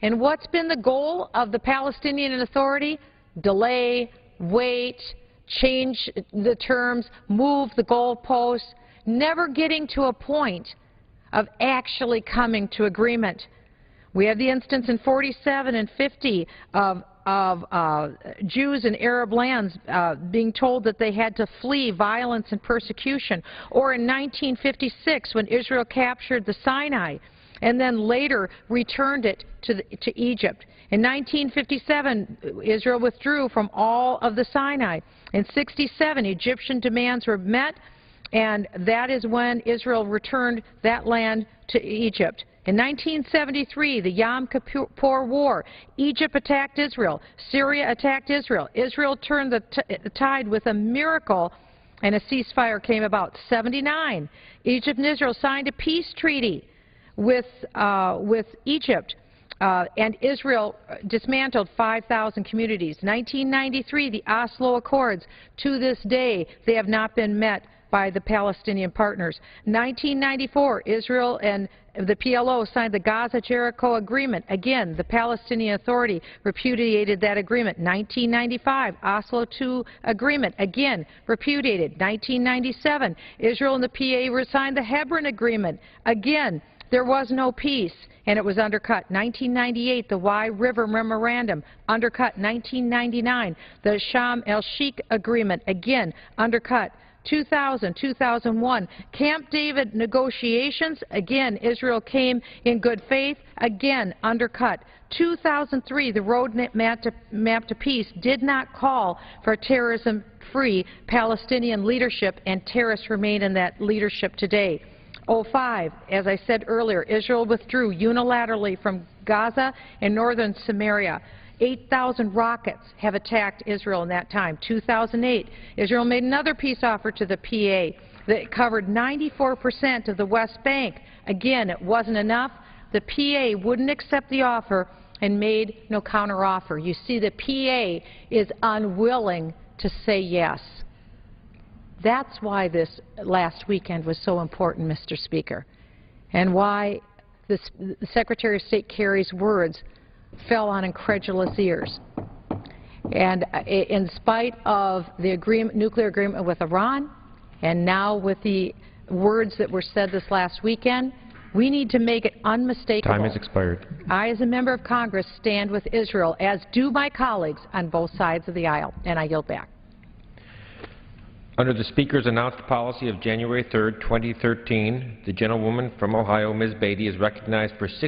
And what's been the goal of the Palestinian Authority? Delay, wait, change the terms, move the goalposts, never getting to a point of actually coming to agreement. We have the instance in 47 and 50 of Jews in Arab lands being told that they had to flee violence and persecution, or in 1956 when Israel captured the Sinai and then later returned it to Egypt. In 1957, Israel withdrew from all of the Sinai. In 67, Egyptian demands were met, and that is when Israel returned that land to Egypt. In 1973, the Yom Kippur War, Egypt attacked Israel, Syria attacked Israel. Israel turned the tide with a miracle, and a ceasefire came about. 79, Egypt and Israel signed a peace treaty with Egypt. And Israel dismantled 5,000 communities. 1993, the Oslo Accords. To this day, they have not been met by the Palestinian partners. 1994, Israel and the PLO signed the Gaza-Jericho Agreement. Again, the Palestinian Authority repudiated that agreement. 1995, Oslo II Agreement. Again, repudiated. 1997, Israel and the PA signed the Hebron Agreement. Again, there was no peace, and it was undercut. 1998, the Wye River Memorandum, undercut. 1999, the Sharm el-Sheikh Agreement, again, undercut. 2000, 2001, Camp David negotiations, again, Israel came in good faith, again, undercut. 2003, the roadmap to peace did not call for terrorism-free Palestinian leadership, and terrorists remain in that leadership today. 2005, as I said earlier, Israel withdrew unilaterally from Gaza and northern Samaria. 8,000 rockets have attacked Israel in that time. 2008, Israel made another peace offer to the PA that covered 94% of the West Bank. Again, it wasn't enough. The PA wouldn't accept the offer and made no counteroffer. You see, the PA is unwilling to say yes. That's why this last weekend was so important, Mr. Speaker, and why the Secretary of State Kerry's words fell on incredulous ears. And in spite of the nuclear agreement with Iran, and now with the words that were said this last weekend, we need to make it unmistakable. Time has expired. I, as a member of Congress, stand with Israel, as do my colleagues on both sides of the aisle, and I yield back. Under the Speaker's announced policy of January 3, 2013, the gentlewoman from Ohio, Ms. Beatty, is recognized for 6